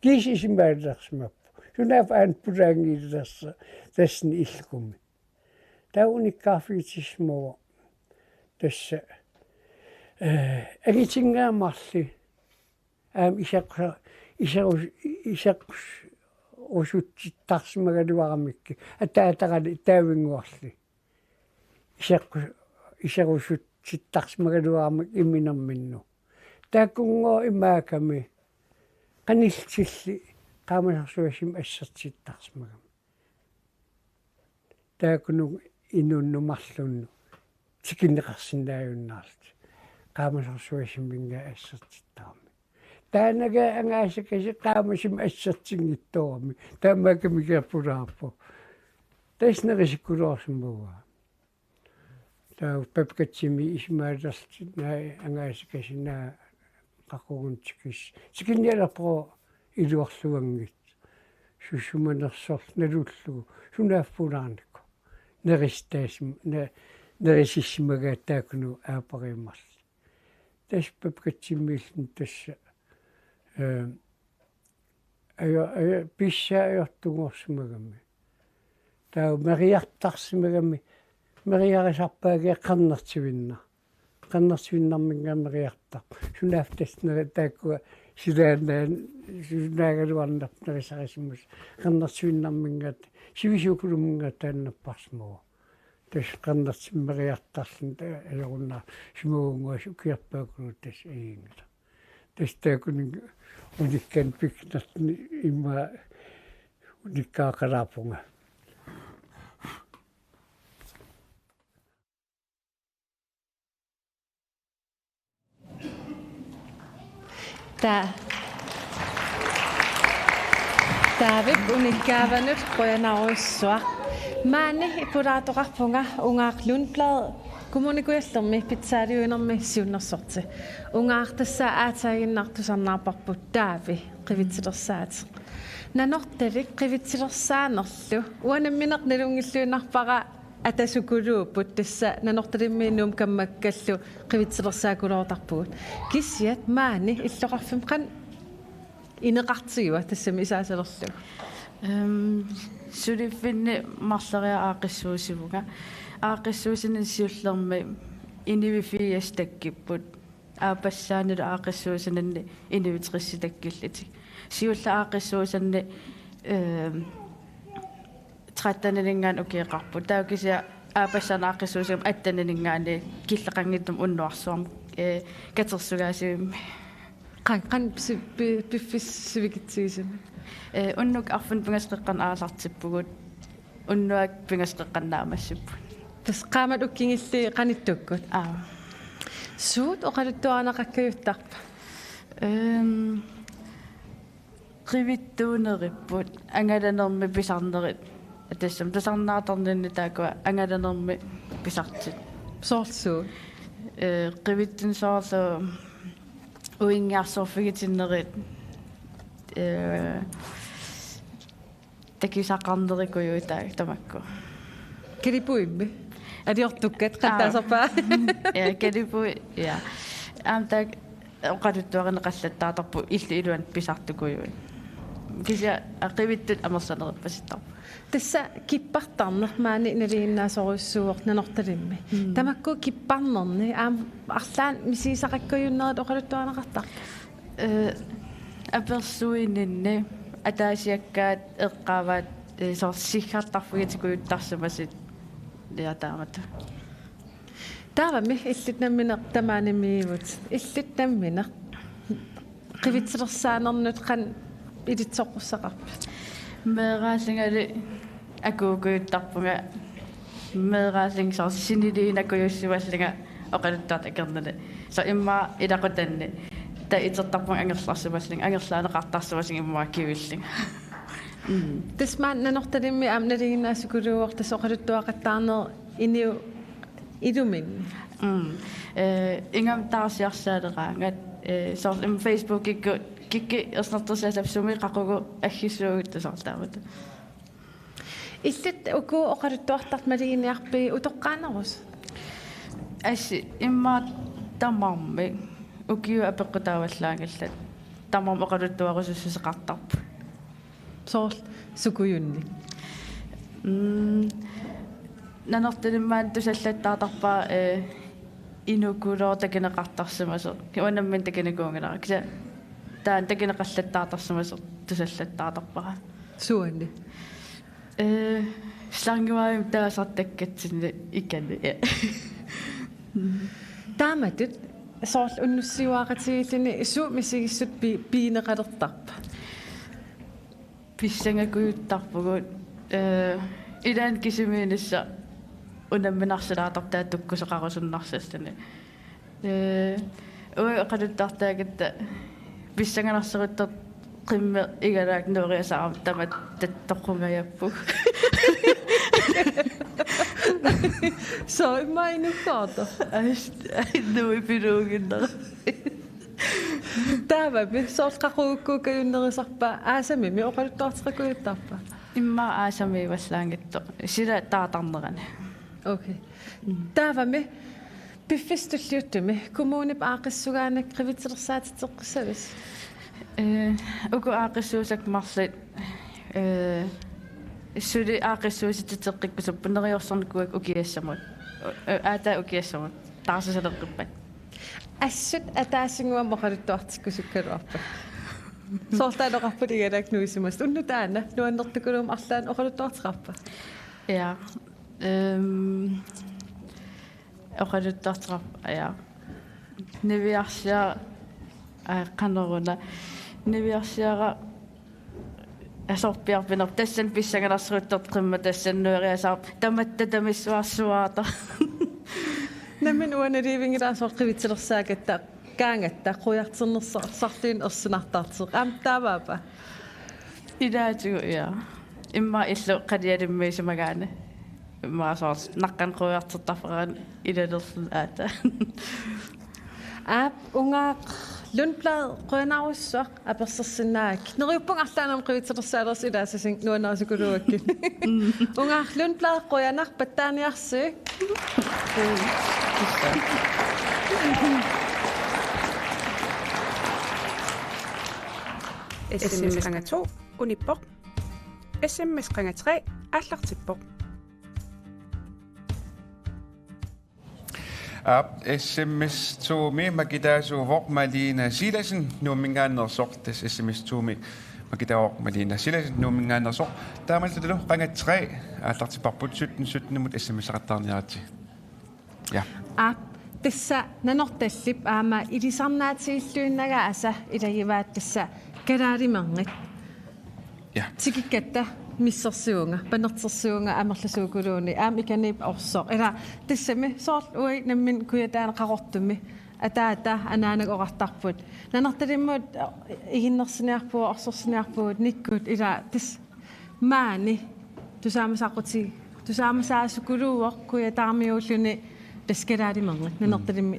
kiisisimaallaqsimappu sunaaf aan pulaangiillersa tassni illukumi taunikkaarfiitismuwa tassa agitingaamarli aam isaqus usuttittaarsimagaluaramikki ataataqali taavinguarli isaqusuttittaarsimagaluaramik imminerminnu taakungoo imaakami qaniltilli qaamasarsuasim assartittarsmagam taakunung inunnumarlunnu tikinneqarsinnaajunnaarlut qaamasarsuasimminga assartittarmi taanaga angaasakasi qaamasim assartingittorami taammaakamikiarpulaarpu taisnerisikuloorsimmuga taa papkatsimi ismaalerti naa angaasakasinaa qaquruntikis sikinnialarpro iluarlugangit sussumanersorl nalullugu sunaaffulaarnikku nerisissimagaat taakunu aapariimmarli tas papkatsimiillun tassa aya pissaayortugorsimagami taa meriartarsimagami meriarisarpaagia qannartivinnarminga meriartar sunaaftasnera taakkua silaanaan sunaagaluarnap nerisarisimus qannartivinnarmingaat sivisuukulumminga taannapparsmugu tas qannartimmeriartarlun ajorunnar simuunguas ukiarpaakulu tas aingila tas taakuning unikkan piknarni imma unikkaaqalaapunga Taavik unikaavanut qoyanaruissuaq maani ipulaatoqarpunga ungaarlunplad kommunikuallermi pitsaaliuinermi siunnersorti ungaartassaa aataaginnartusarnaarparput taavi qivitsillersaati nanortalik qivitsillersaanerlu uanammineqnilungilluinarpara атасукулууппут тасса нанорталиммиинуум каммаккаллу qivitsersaakulaortarpugut kissiat maani иллоqarfim qan инеқартигуа тассами исаасалерлу сулиффинни марлериа аақиссуусивуга аақиссуусинин сиуллерми инивифиас таккиппут аапассаанила аақиссуусининни инивитрисситаккиллити сиулла аақиссуусанни траттанингаан укиеқарпут таукися аапассаана аақиссуусигам аттанингаани киллеқангиттум уннуарсуарм катерсугаасивимми qan piffissivigitsisimi unnuk arfun pingasqeqqan aasartippugut unnuak pingasqeqqannaamassippu tas qaamat ukkingilli qanittukkut suut oqaluttuaanaqakkayuttarpa qivittuuneripput angalanermi pisarnerit atassam tasarnaatarninni taakua angalanermi pisartit soorlsuu qivittin soorlu uingaarsorfigitinerit takisaqarnerikujuutaak tamakku kilipuimmi adiortukkat qattaasarpaa kalipui ja amtak oqaluttuareneqallattaatarpu illi iluan pisartukujui kisia aqivittut amersaneripasittar tassa kippartarnermaani naliinnaasoruissuuq nanortalimmi tamakku kipparnerni aam arlaan misiisaqakkuyunnerit oqaluttuaneqartarpa apersuininni ataasiakkaat eqqaavaat sorsiggartarfugitikujuttarsamasit liataamata taavammi illitnammineq tamaanimiivut illitnammineq qivitsersaanernut qan ilitsoqqussaqarpa meeraasingali akuukuyuttarpunga meeraasing siniliinakuyussivallinga oqaluttuat akernale so imma ilaqotanni ta itertarpun angerlarsuvalling angerlaaneqartarsuvalling imma kivilling tasmaan nanortalimmi aamnaliginnaasukuluuq tasoqaluttuaqattaarner iniu iluminni ingam taarsiarsaaleqaangat so Facebook kikki ersnertersaasapsumi qaqugu aggissuugut tasortaamata illit uku oqaluttuartarmaliginniarpi utoqqaanerus assi imma tamarmi ukiu apeqqutaavallaangallat tamam oqaluttuarusussuseqartarpu soorl sukuyunni nanortalimmaat tusallattaatarpaa inukuloo takineqartarsumaso kiunammin takinikuungalaa kisa taan takineqallattaatarsumaso tusallattaatarpaa suanni slangimaim taasartakkatsinni ikanni taamatut soorl unnussiuaqatigillini isu misigissut piineqalertarpa pissangakuyuttarpugut ilan kisimiinissa unamminarsilaatartaa tukkuseqarusunnarsassani oqaluttartaagatta pissanganarseruttat qimme igalaak nuuriasaaram tamat tattoqqungajappu so immainukkaata nui piruuginnera taavammi soorlqaquukkuukajunnerisarpa aasamimi oqaluttuartiqakuyuttarpa imma aasamiivallaangitto sila taatarnerani okay taavammi piffistulliuttumi kommunip aaqissugaanak qivitsersaatitteqqissavis uku aaqissuusak marlit suli aaqissuusititeqqikkusuppuneriorsornikuak ukiassamut aata ukiassamut taarsasalerqippat assut ataasinguam oqaluttuartikkusukkaluarpa soortaanoqarpuligalak nuisimast unnutaana nuannertukulum arlaan oqaluttuartiqarpa ja oqaluttuartiqarpa ja niviarsia qaneruna niviarsiara asorpiarpinerp tassan pissangalarserutteq qimma tassannueriasaarp tamatta tamissuarsuaata nammin uanaliivingilaasoor qivitselersaagatta kaangatta qujarternersartiin ersunartaarteq aamtaavaapa ilaatigu ja imma illu qalialimmiisimagaana imma soors naqqan qujartertarferaan ilalersun aata App unga lundblad grønavsor aperssinnaak. Neriuppung arlaanam qivitsersaalaers ilaasasing nuanaasukuluakki. Unga lundblad grønaq pattaaniarsi. SMS ringa 2 Unipok. SMS ringa 3 Allartipok. SMS 2 Magidasuuvor Malina Silasen nuumingaannersortas SMS 2 Magidasuuvor Malina Silasen nuumingaannersor taamaltulu qanga 3 allartiparput 17 mut SMS aqattarniarati. Ja. Tissa nanortallip aama ilisarnaatiilluinnaga asa ilajivaat tissa kalaarimerngit. Ja. Tikikkatta missersuunga panertersuunga amerlasuukuluuni ikaniip orsor ila tissami soorl ui nammin kuyataana qarortummi ataata anaanak orartarput nanertalimmuut iginnersiniarpuu orsorsiarpuut nikkut ila tis maani tusaamasaasukuluuor kuyataarmiulluni taskalaarimerngit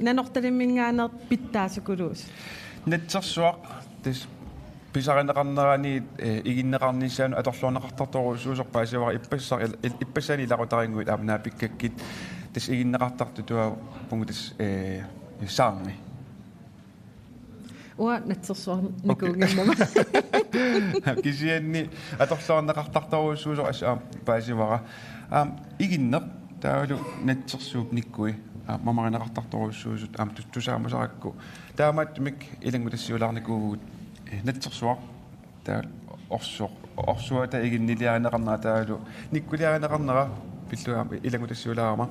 nanortalimmingaanert pittaasukuluus Netsersuaq tis pisarineqarnerani iginneqarnissaanu atorluuneqartartorusuusorpaasiavara ippassani ilaqutaringuit aamnaa pikkakkit tis iginneqartartu tua pungutis saarni netsersuaq nikuunginnama kisianni atorluuneqartartorusuusor asa paasivara iginneq taalu netsersuup nikkui mamarineqartartorusuusut tusaamasarakku taamatmik ilangutassiulaarnikuugut netsersuaq taa orsuata iginnilianeqarnera taalu nikkulianeqarnera pilluam ilangutassiulaarma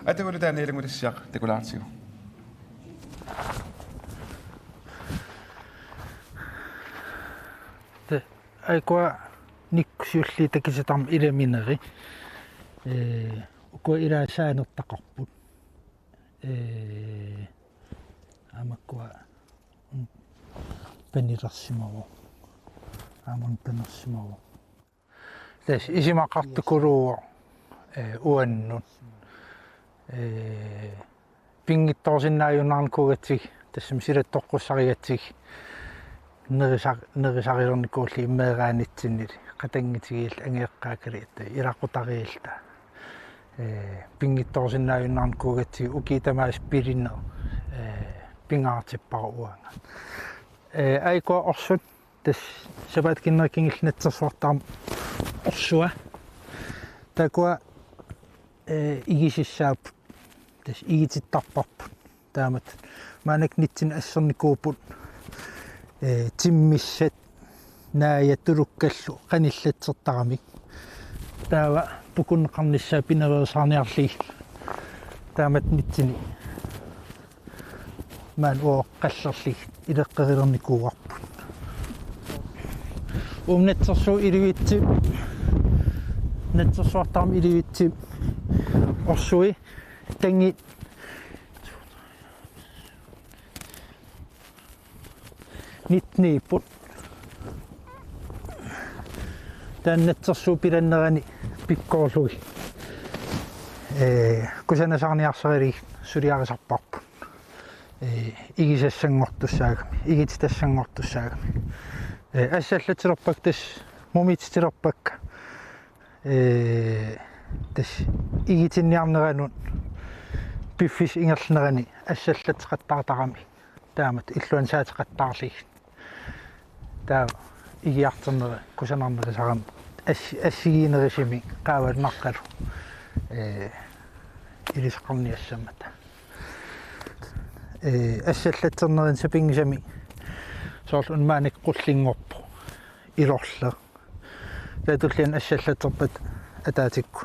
atagulu taana ilangutassiaq takulaartigu Aikua nikkusiulli takisitam ilamineri ukua ilaasaannertaqarput amakkua panilersimavu aamun panersimavu tas isimaqartukuluuo uannun pingittorsinnaajunnaarnikuugatsig tassam silattoqqussarigatsig nerisarilernikulli immeeraanitsinili qatangitigiil angeeqqaakali ilaqutariilta pingittorsinnaajunnaarnikuugatsig ukitamaas pilinner pingaartipparuanga aikua orsut tas sabatkinnerkingillnatsersuartaam orsua takua igisissaap tas igitittarparput taamat maanak nitsin assernikuuput timmissat naayatulukkallu qanillatsertaramik taava pukunneqarnissaa pinereersaarniarli taamat nitsini maan uoqqallerli ileqqerilernikuuarput netsersu ilivitsi netsersuartaram ilivitsi orsui tangit nitniiput taan netsersu pilannerani pikkoorlugi kusanasarniarsarili suliarisarparput igisassanngortussaagami igititassangortussaagami ассаллатилерпак тас мумитилерпак тас игитинниарнеранут пиффис ингерлнерани ассаллатеқаттаартарами таамат иллуан саатеқаттаарлиг таа игиартернера кусанарнерисарам ассигинерисими qaavalunaqqalu илисеқарниассамата ассаллаттернерин сапингисами soorl unmaanik qullingorpu ilorla taatullian assallatserpat ataatikku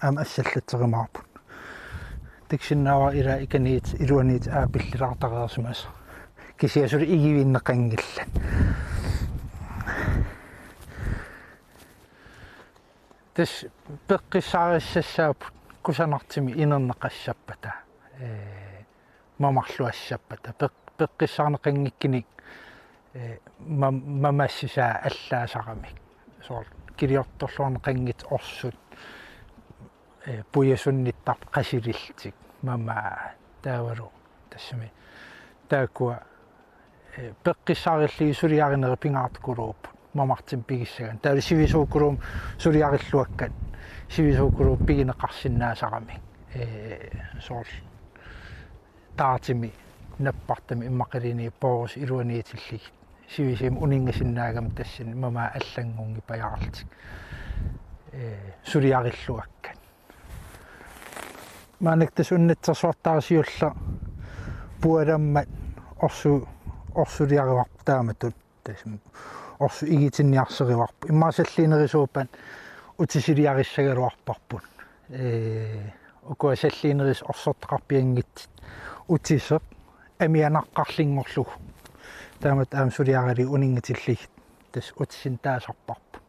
aama assallatterimaarput tiksinnaava ila ikaniit iluaniit aapillilaartareersumas kisiasuli igivinneqangilla tas peqqissaarissassaapput kusanartimi inerneqassappata mamarluassappata peqqissaaneqangikkini mamassisaa allaasaramik soorl kiliortorluarneqangit orsut puyasunnittart qasililtik mama taavalu tassami таакуа пеққиссаарилли сулиаринери пингаартукулууп мамартин пигиссаган таали сивисууккулуум сулиариллуаккат сивисууккулууп пигинеқарсинаасарами соорл таатими наппартами иммақилини поорус илуаниитиллиг сивисим унингасиннаагам тассин мама аллангунги паяарлтик сулиариллуаккат маанактас уннатсерсуартаарсиулла пуаламмат орсулиариварпу тасм орсу игитинниарсериварпу иммаасаллиинерисуупан утисилиариссагалуарпарпут укуасаллиинерис орсортеқарпиангитсит утисеқ амианаққарлингорлугу таамат аамсулиарали унингатиллигит тас утисин таасарпарпу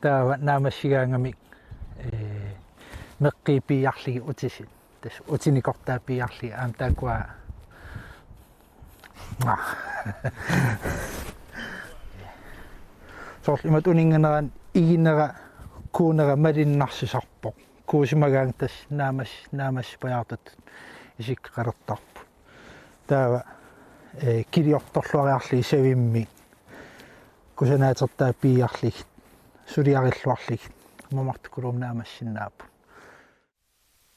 таава наамассигаангами меққипиарлиги утисит тас утиникортаапиарлиги аам таакуа сорл имат унингенеран игинера куунера малиннарсисарпоқ куусимагаан тас наамас паяртат исиккалертарпу таава килиорторлуариарли савимми кусанаатертаапиарлигит сулиариллуарлигит мамартукулуум наамассиннаапу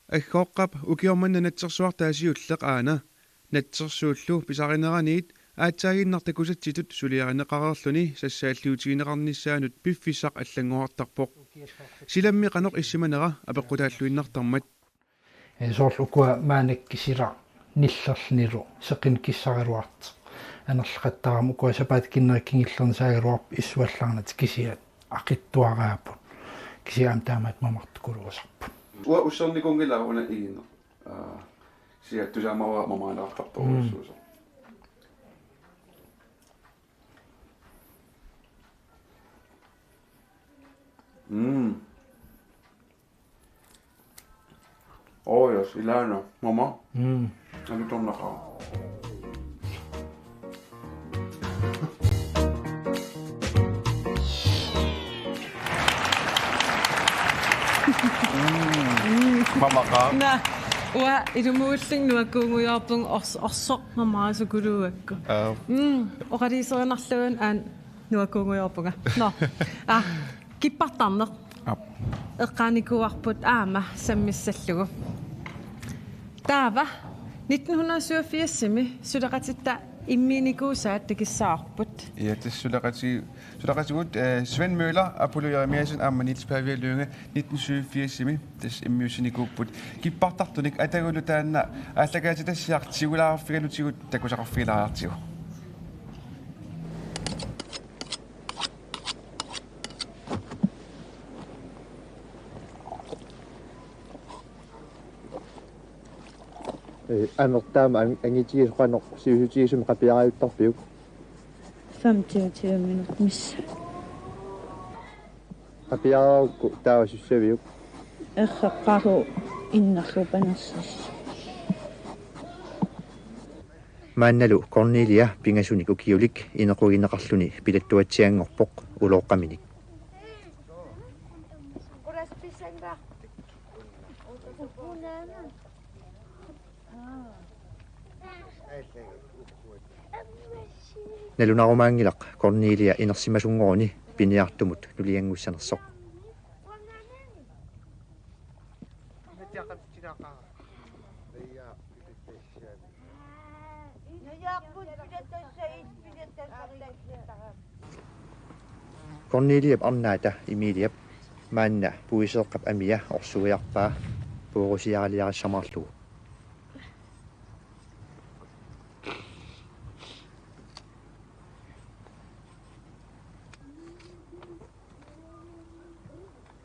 аггооққап укиорманна натсерсуартаасиуллеқ аана натсерсууллу писаринераниит аатсаагиннартакусатситут сулиаринеқарерлуни сассааллиутигинеқарниссаанут пиффиссақ аллангуартарпоқ силамми қанеқ иссиманера апеққутааллуиннартармат сорл укуа маанаккисила ниллерлнилу сеқин киссаралуарт анерлақаттарам укуа сапаат киннериккингиллерни саагалуарп иссуаллаарнат кисиат ақиттуараапу кисиаам таамаат мамартукулуусарпу уа уссерникунгиларуна игинне сиат тусаамава мамаанеартарторуссуусо Yes, Ilana, mama. Ano tong naka? Mama ka? Na, wa irumuulling nuakkuunguyaarpung orsoq mamaasukuluakku. Oqaliiserinarluun aan nuakkuunguyaarpunga. No. Kippartarneq. Eqqaanikuarput aama sammissallugu. Taava 1987 suleqatitta immiinikuusaat takissaarput. Ja, det suleqatigut Sven Møller Apollo Jeremiasen ammanitspavialluunga 1987 tas immiusinikuupput kippartartunik atagulu taanna ааллагаатитассиартигулаарфигалутигут такусақарфигилаартигу. Анертаама ангитигисоқанеқ сиусутигисум қапиариуттарпиук 25 минут мисса қапиараукку таавасуссавиук эрхаққару иннарлупанерсис маанналу Корнелия пингасуник укиулик инеқугинеқарлуни пилаттуатсиангорпоқ улооққаминик налунарумаангилақ Корнелия инерсимасунгорни пиниартумут нулиангуссанерсоқ Корнелия арнаата имилиап маанна пуисеэққап амиа орсуиарпаа пуурусиаалиарассамаарлугу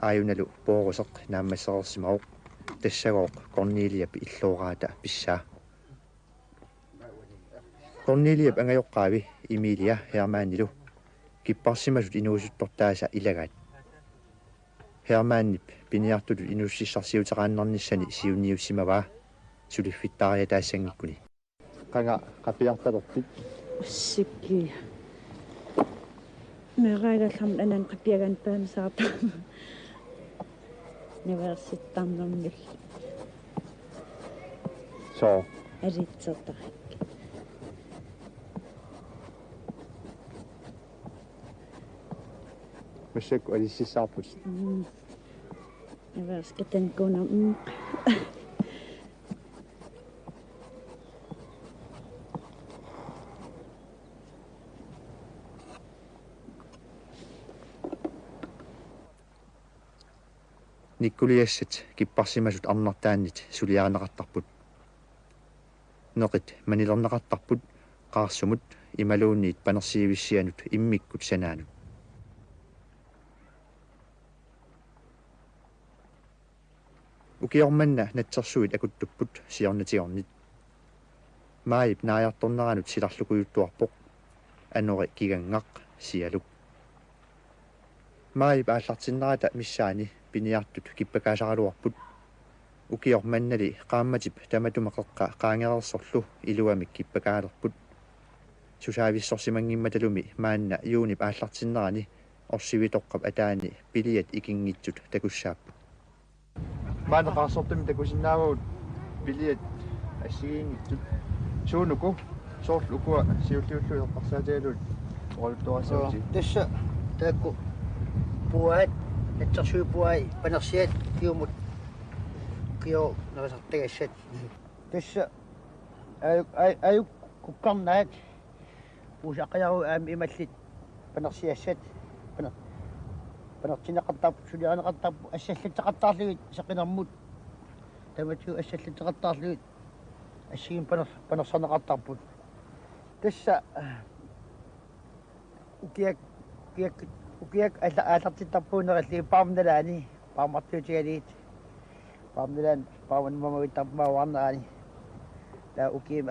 аюналу поорусеқ нааммассерерсимауq тассагооқ Корнелиап иллуораата писсаа Корнелиап ангайоққаави имилия хермаанилу киппарсимасут инуусуттортааса илагаат хермааннип пиниартулу инуссиссарсиутеқааннарниссани сиунниуссимаваа сулиффиттаария таассангиккуни қанга қапиарталерпит сикки мерайгаллам анан қапиаган паамсаарта университеттарнэрмил so аритсертарак Masakku alississaarput. Jeg skal den gå om. Nikkuliassat kipparsimasut arnartaannit suliaanaqattarput. Neqit manilernaqattarput qaarsumut imaluunniit panersiivissianut immikkut sanaanut. Ukiormanna natsersuit akuttupput siornatiornit. Maayip naajartorneranut silarlukujuttuarpoq anori kigangaq sialuk. Maayip aallartinnerata missaani piniartut kippakaasaraluarput. Ukiormannali qaammatip tamatumeqeqqa qaangerersorlu iluamik kippakaalerput. Susaavissorsimangimmatalumi maanna yuunip aallartinnerani orsivitoqqap ataani piliat ikingitsut takussaappu. Maana qaarsortumi takusinnaavut piliat assigiingittut suunuku soorlukua siulliulluiorparsaataalut oraluttorassauti. Tässä taakku puaat natsersuupuai panersiat kiumut kio narisartagassat. Tässä ayuk kukkarnaat uusaqajaru aami imallit panersiassat panertinaqartaarpu suliaanaqartaarpu assallataqartaarluit saqinermut tamatu assallataqartaarluit assigin panersarnaqartaarput tässä ukiak aallartittarpuuneralli paarnalaani paarmartuutigalit paarnalaan paavanmamavittarpumauarnaani la ukiim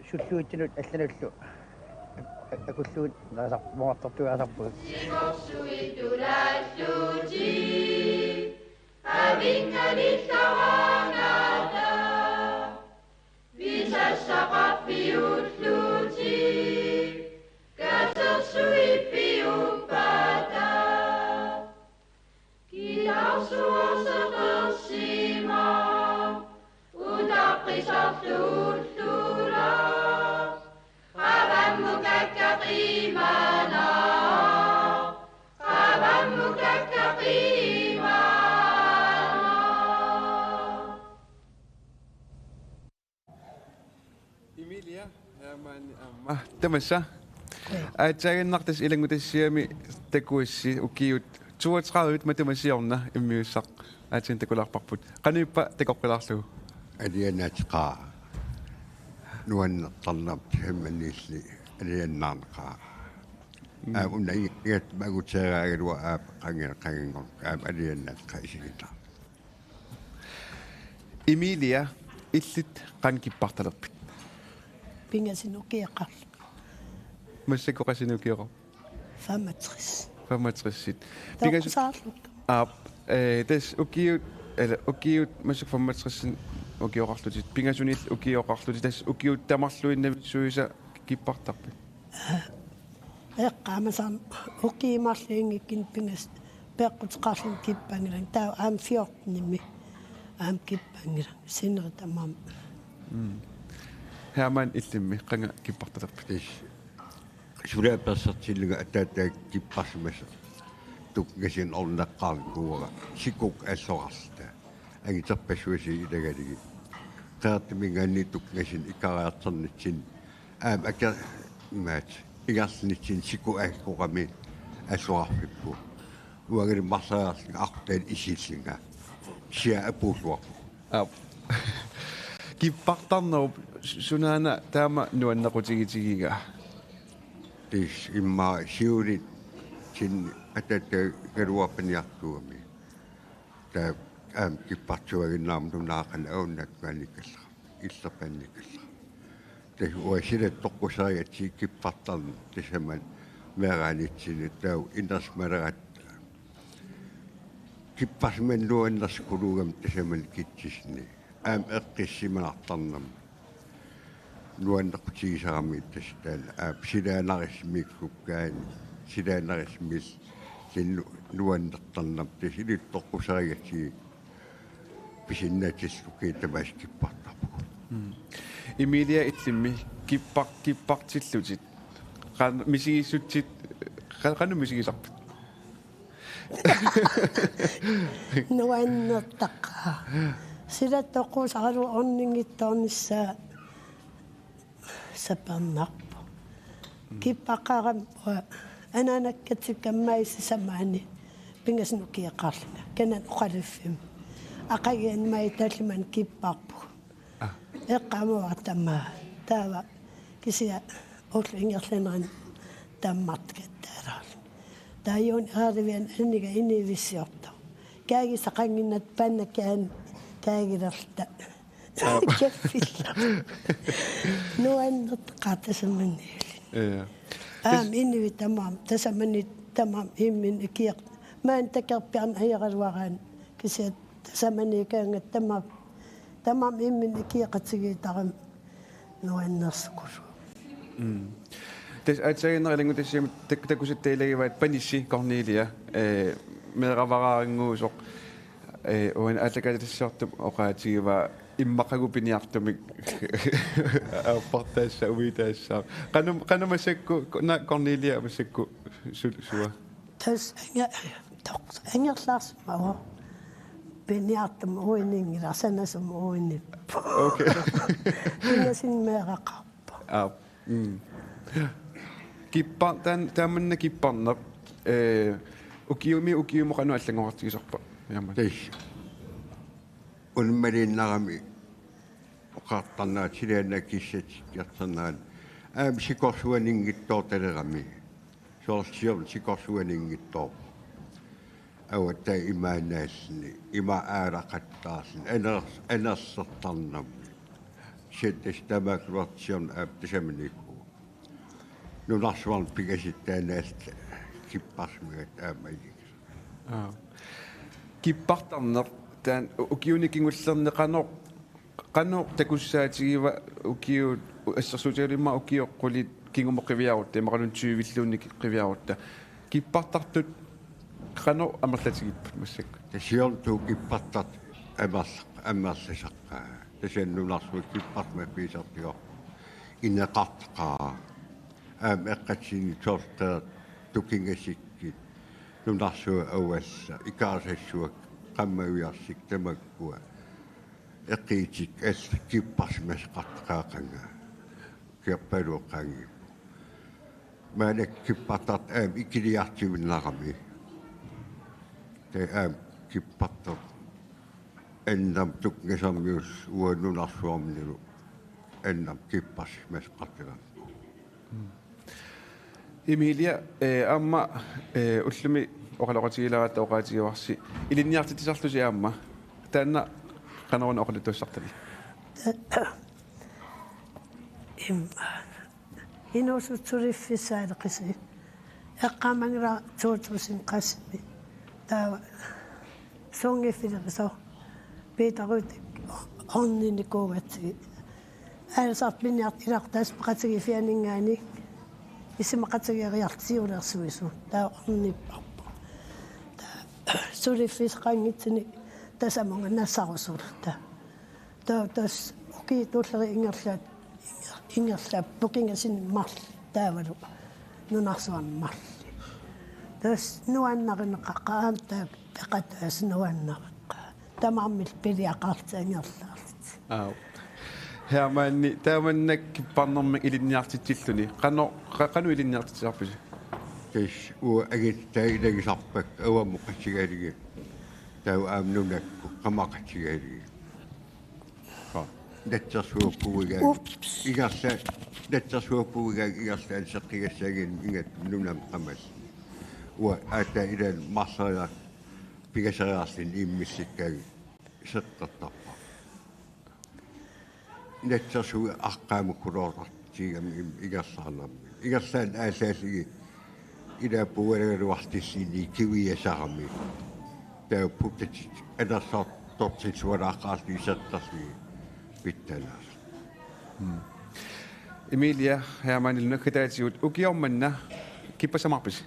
sulluuttinut allanullu akulluut narisarpumartartugaasarput Sikosuitulasluti avingalillawangata visasaqappiutluti katersuippiuppata kilarsuoseqersima utaqisarluullula qabammukakkaqiimana Emilia, herman amma. Tamassa. Aataagannartas ilangutassiami takuissi ukiut 32 matamasiorna immiussaq aatin takularparput. Qanuippa takoqqilarlugu. Alianaatqaa nuannertarnap himmanniilli aliannaarneqaa. Unaiqiat magutsaagaagalua aap qangeqangor aap aliannaatqa isigita. Emilia illit qankippartalerpit. Pingasinukiaqar. Masakku qasinukiaqar. 65. Pingasaarlut. Des ukiut masuk 65 ukiorarlutit. Pingasunil ukiorarlutit. Des ukiut tamarluinnavissuisa kippartarpit. Eqqaamasan uqiimarliingikkin pingas peqqutqarlin kippangiran taa aam 14 aam kippangiran sinneritamaam. Herman illimmi qanga kippartalerpit. Sulaappersertilluga ataataak kipparsimassa tukkasin orneqqaarkuura sikuk assorarsta agiterpassuasi ilagaligi qaartimingaanni tukkasin ikariarternitsin aam akka maat igarlnitsin siku aakkoqami assorarpippu uagilmarsaarlinga artaal isillinga sia apuusuar kippartarnerup sunaana taama nuannequtigigiga tis imma siulit sin atata galuapaniartuami ta am kippartuaginnaam tunaaqan aunnakkanikalla illerpannikalla ta uasilat toqqusariatsi kippartarnu tisaman meeraanitsin tau innersmalerat kipparsmen luannerskuluugam tisaman kitsisni am eqqissimanartarnam nuannequtigisarami tastal aap silaanarismiikkukkaani silaanarismil sin nuannertarnam tisilit toqqusariatsi pisinnatisluki tamas kippartarpu Emilia itlimmi kippartillutit qan misigissutsit qanu misigisarput nuannertaqqa silattoqusaqalu orningittornissaa sapernarpu kippaqarampa ananakkatikkammaisisamaani pingasnukiaqarlunga kanan uqaliffim aqagian maitalliman kipparpu eqqamuartamaa taava kisia ullingerlaneran tammartkattaalaarlu taajuun aarivian anniga inivissiorto kaagisaqanginnat pannakaan kaagilerta keffilla nuannertaqaatasammanniili inivi tamam tasamani tamam immin kiaq maan takerpiarn ayaqaluaraan kisia tasamani kaangat tamam immin kiaqatigiitaram nuannersuqulu Tes atsagineringu tassiam takusitteilagivait panissi Cornelia meeravararinguusoq uan atlakatassartum oqaatigiva immaqagupiniartumik aappartaassa uitaassaa qanumassakku Cornelia massakku sua tas angerlarsmawa piniartum uiningilarsanasum uinippu okay pinasin meeraqarpa kippa tamanna kipparner ukiumoqanu allangortigisarpa yamma tis unmalinnarami oqartarnaat silianna kissat yartarnaat sikorsuaningittoortalerami soorsior sikorsuaningittoor awatta imaanaassini ima aaraqattaarsin anersertarnam sittas tamakluartiorn aaptasamaniku nunarsuarn pigasittaanaast kipparsmigat aamajik kippartarner taan ukiunikingullerni qano takussaatigiva ukiu assersuutigalimma ukioqqulit kingumoqiviarutta imaqalun 20-villuunnik qiviarutta kippartartut qano amerlatigippat massakku tasiortu kippartart ammersasaqqaa tasannunarsuut kippartma piisartio inneqartqaa eqqatsini torta tukingasikki nunarsuа auassa ikaasassuak qammaviarsik tamakkua eqiitik kipparsmas qartqaaqanga kiappaluoqqaangi maanak kippartart ikiliartivinnarami te kippartart ennam tukngasammius uannunarsuarmilu ennam kipparsmas qartilan Emilia amma ullumi oqaloqatigilaata oqaatigivarsi ilinniartitisarlusi aamma taanna qanaruuna oqalituussartali inuusutsuriffisaaleqisi eqqamangira tuutrusin qassimi taava songiffileqiso piitaruutik orninikuugatsigi aalisarpiniart ilartaaspeqatigi fianingaani isimaqatigiariartiulersuisu taa ornipparpu suliffiseqangitsini tasamunga nassarusulta tas ukiitulleri ingerlaappukingasin marl taavalu nunarsuan marli tas nuannarineqaqqaam taa peqataas nuannariqqa tamarmil piliaqartaangerlaarlit Hermanni taamannak kipparnermi ilinniartitilluni qanu ilinniartitisarpusi tis agitailagisarpak awammuqatsigaligi tau aamnunakku qamaqatsigaligi natsersuuppugigaa igarsa anseqqigassagin ingat nunam qamas ata ilan marsala pigasariarsin immissikkaagi seqqertarpa natsersu aqqaamukkuloortartigami igarsarnarmi igarsaan aasaasigi ilaapuugalagaluartissini kiviasarami tau puttatit anersaartortitsualaaqaarli isettarligi pittalaas Emilia Hermanil nakataatigut ukiormanna kippasamarpis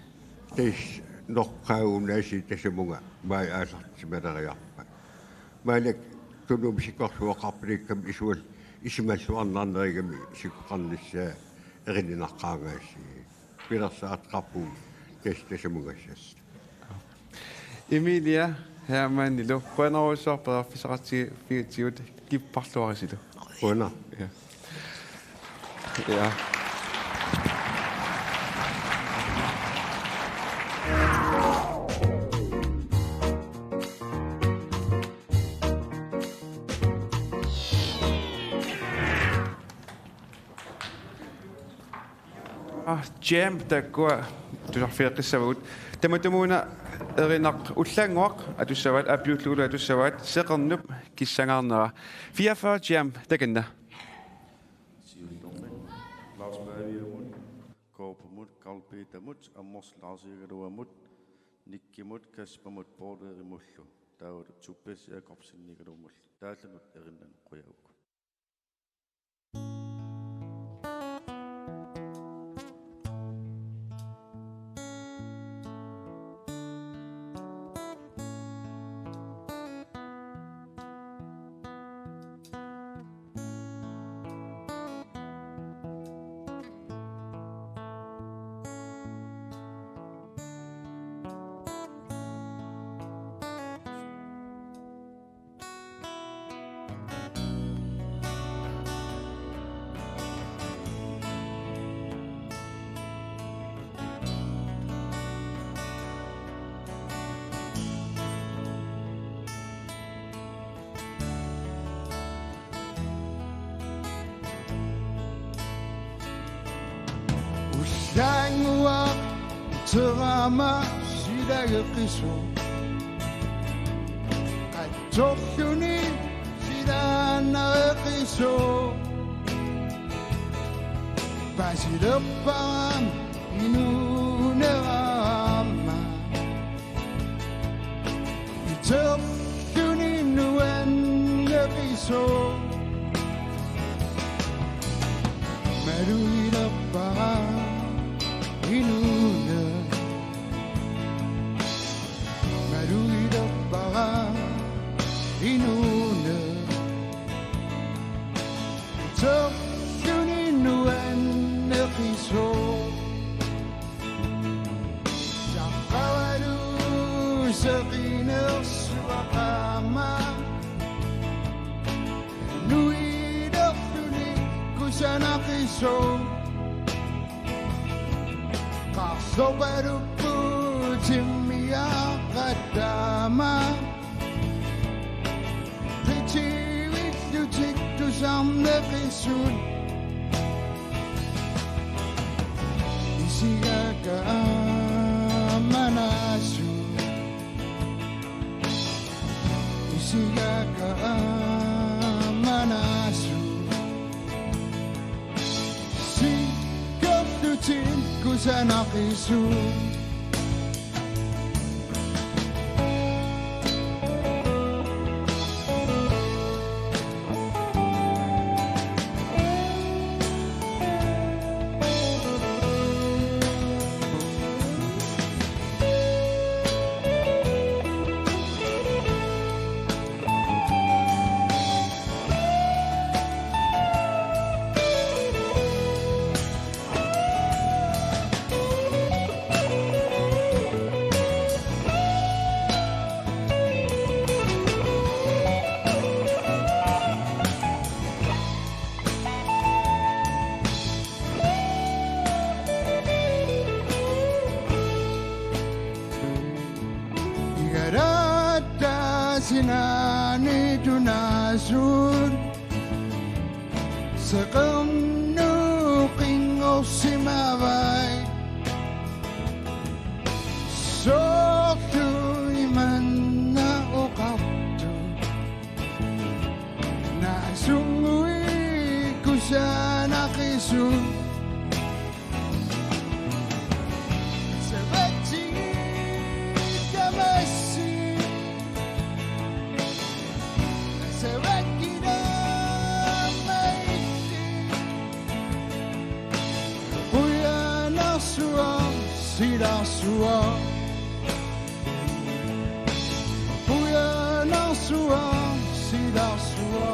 tis noqqaagunaasi tasamunga mai aasartimaleriarpa maanak tunumsikorsuoqarpilikkam isual isimalluarnarnerigami sikuqarnissaa erininaqqaangaassi pilersaat qarpu tasamungassas Emilia Hermanilo. Bueno, så på fisarati 24 kipparluarisilu. Bueno. Ja. Ja. Jam takua tuarfiiqissavut tamatumuna erinaq ullanguaq atussavat apiulluulu atussavat seqernup kissangaarnera 44 jam takanna Lars Baviamut, Korpamut, Carl Petermut, Amos Larsigaluamut, Nikkimut, Kaspermut, Borderimullu, Daud Tupes, Jakobsinnigalumul, Dallanut erinnan Qoyauk. Langua terama sidageqisu qattorluni sidaanneqisu basileppam inunerama iterluni nuanneqisu maluileppam Inuna Maruida Bara Inuna Tokuni and Nekiso Sakawadu Sakina Swakama Nuida Funi Kusanakiso Sobarupu Timia Kadama Pretty with you take to some very soon Isiaga Manasu Isiaga Manasu Kusanakisu Sinani tunasur Sekamnu kingo simawai Soktu iman na ukaptu Na sungui kusana kisun Sebeti damasi Sua Puya Nasua Sida Sua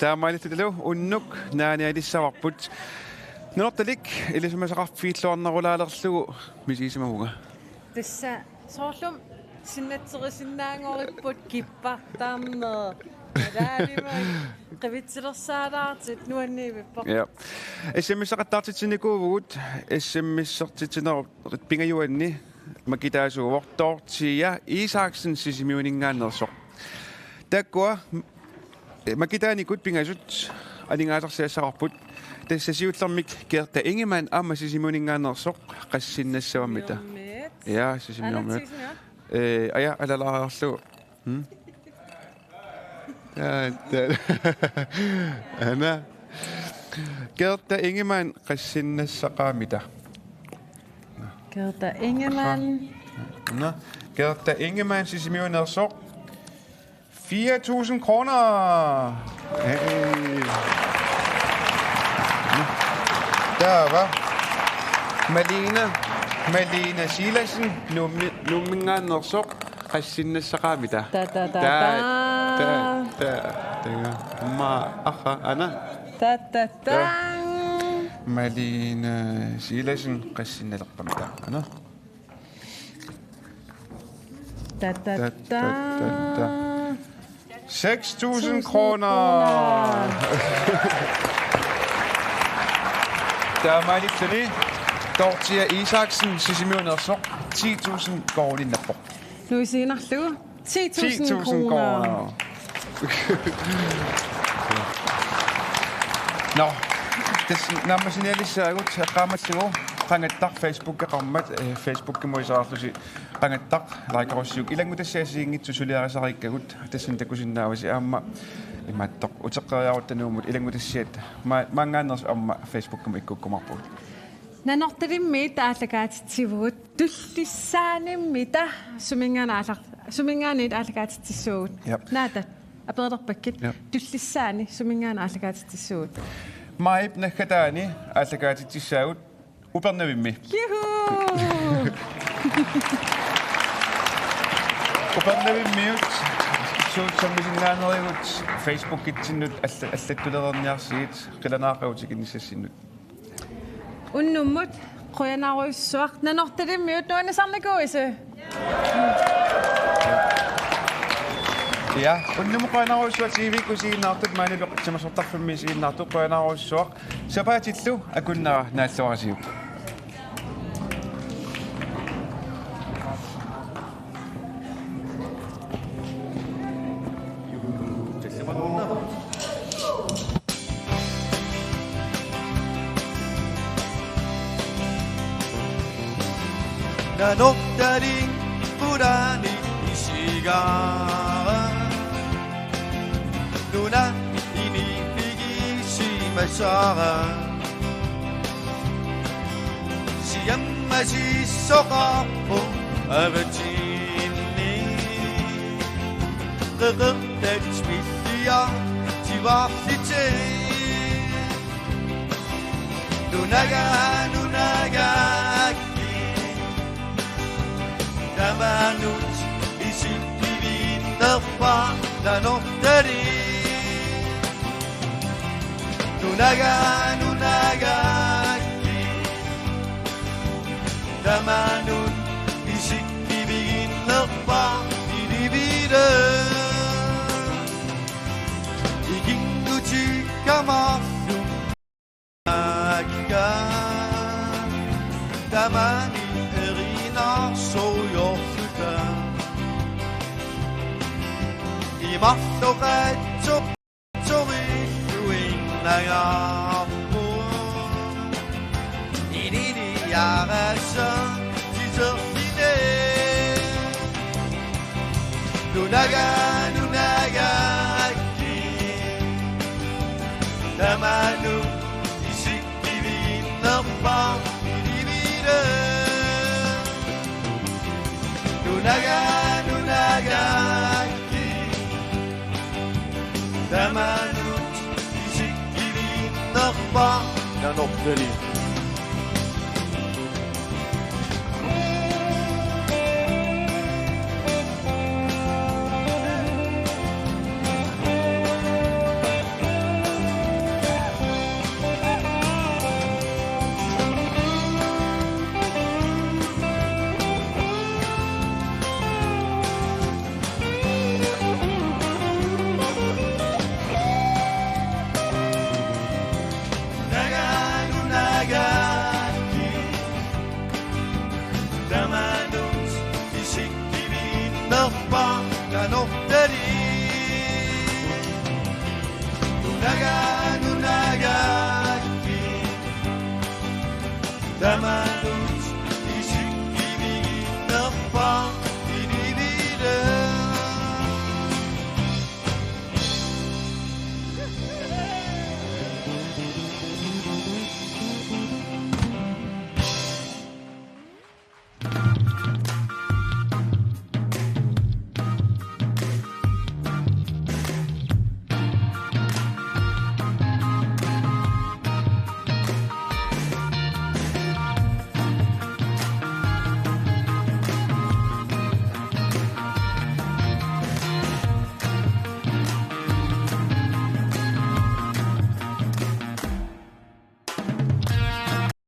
таамаалиттулу уннук нааниалиссаварпут нуорталик илисумасақарфииллуарнерулаалерлугу мисисимагуга тасса соорлум синнатсерисиннаангориппут киппартаарнер раалимай qavitsillersaalaartit nuanniivippa ja смсақаттаартитсиникуувгут смсертитинеру пингаюанни макитаасуувортоортия Isaksen сисимиунингааннерсоқ таккуа макитааникут пингасут алингаасарсиассақарпут тассасиуллермик Gerda Ingemann амма сисимиунингааннерсоқ qassinnassuamita ja сисимиумит ая алалаарлу Anna Gerda Ingemann qassinnassaaqaamita Gerda Ingemann Gerda Ingemann sisimiunersoq 4.000 kroner. Hey. Der var Malene Silasen, Numinganersoq qassinnassaaqaamita. Da. Ma aha Anna. Malina Silasen qassinnalerpamta. Anna. 6.000 kroner. Der er mig lidt det. Dortia Isaksen, Sisimir Nørsok, 10.000 går ind på. Nu er senere, 10.000 kroner. Nå, det når man sådan lidt ser ud til at ramme til år. Pangetak Facebook rammet Facebook må så også sige pangetak like også i lang med det ser sig ikke til solidar så ikke ud det sådan det kunne sige noget så amma i matok og så gør jeg det nu med i lang med det ser mange andre om Facebook kan ikke komme på. Når det med at til hvor dygtig sande middag som ingen et at til så. Nada. Jeg bedre pakket dygtig sande som ingen at til så. Mig nækkedani at til så. Uberna vi med. Juhu! Uberna vi med. Så som vi siger noget ud Facebook ikke nyt at det der er nærset. Kan der nok også ikke se sin. Unnumut krøna og svagt når det med nu er sammen gåse. Ja, unnumut krøna og svagt vi kunne sige nok det meine som så tak for mig sige nok krøna og svagt. Så bare titlu at kunne næste sige. 나녹다린 불안이 이 시간 누나 이미 비기 심할 사람 시간 맛이 썩어보 아버지니 끄끄대 스미스야 지와피체 누나가 Damanut isim divin terpa dan oktari Nunaga Damanut isim divin terpa Dibida Iking uci kamasu Aga Damani erina soyor I magtoghet så vidt najapo I de jarasa titter fine Nunaga Damanu I sigti vinner bar I de vide Nunaga Damanut I sigti vinner bar Dan oktali Damanut I sigti vinner bar Dan oktali Nunaga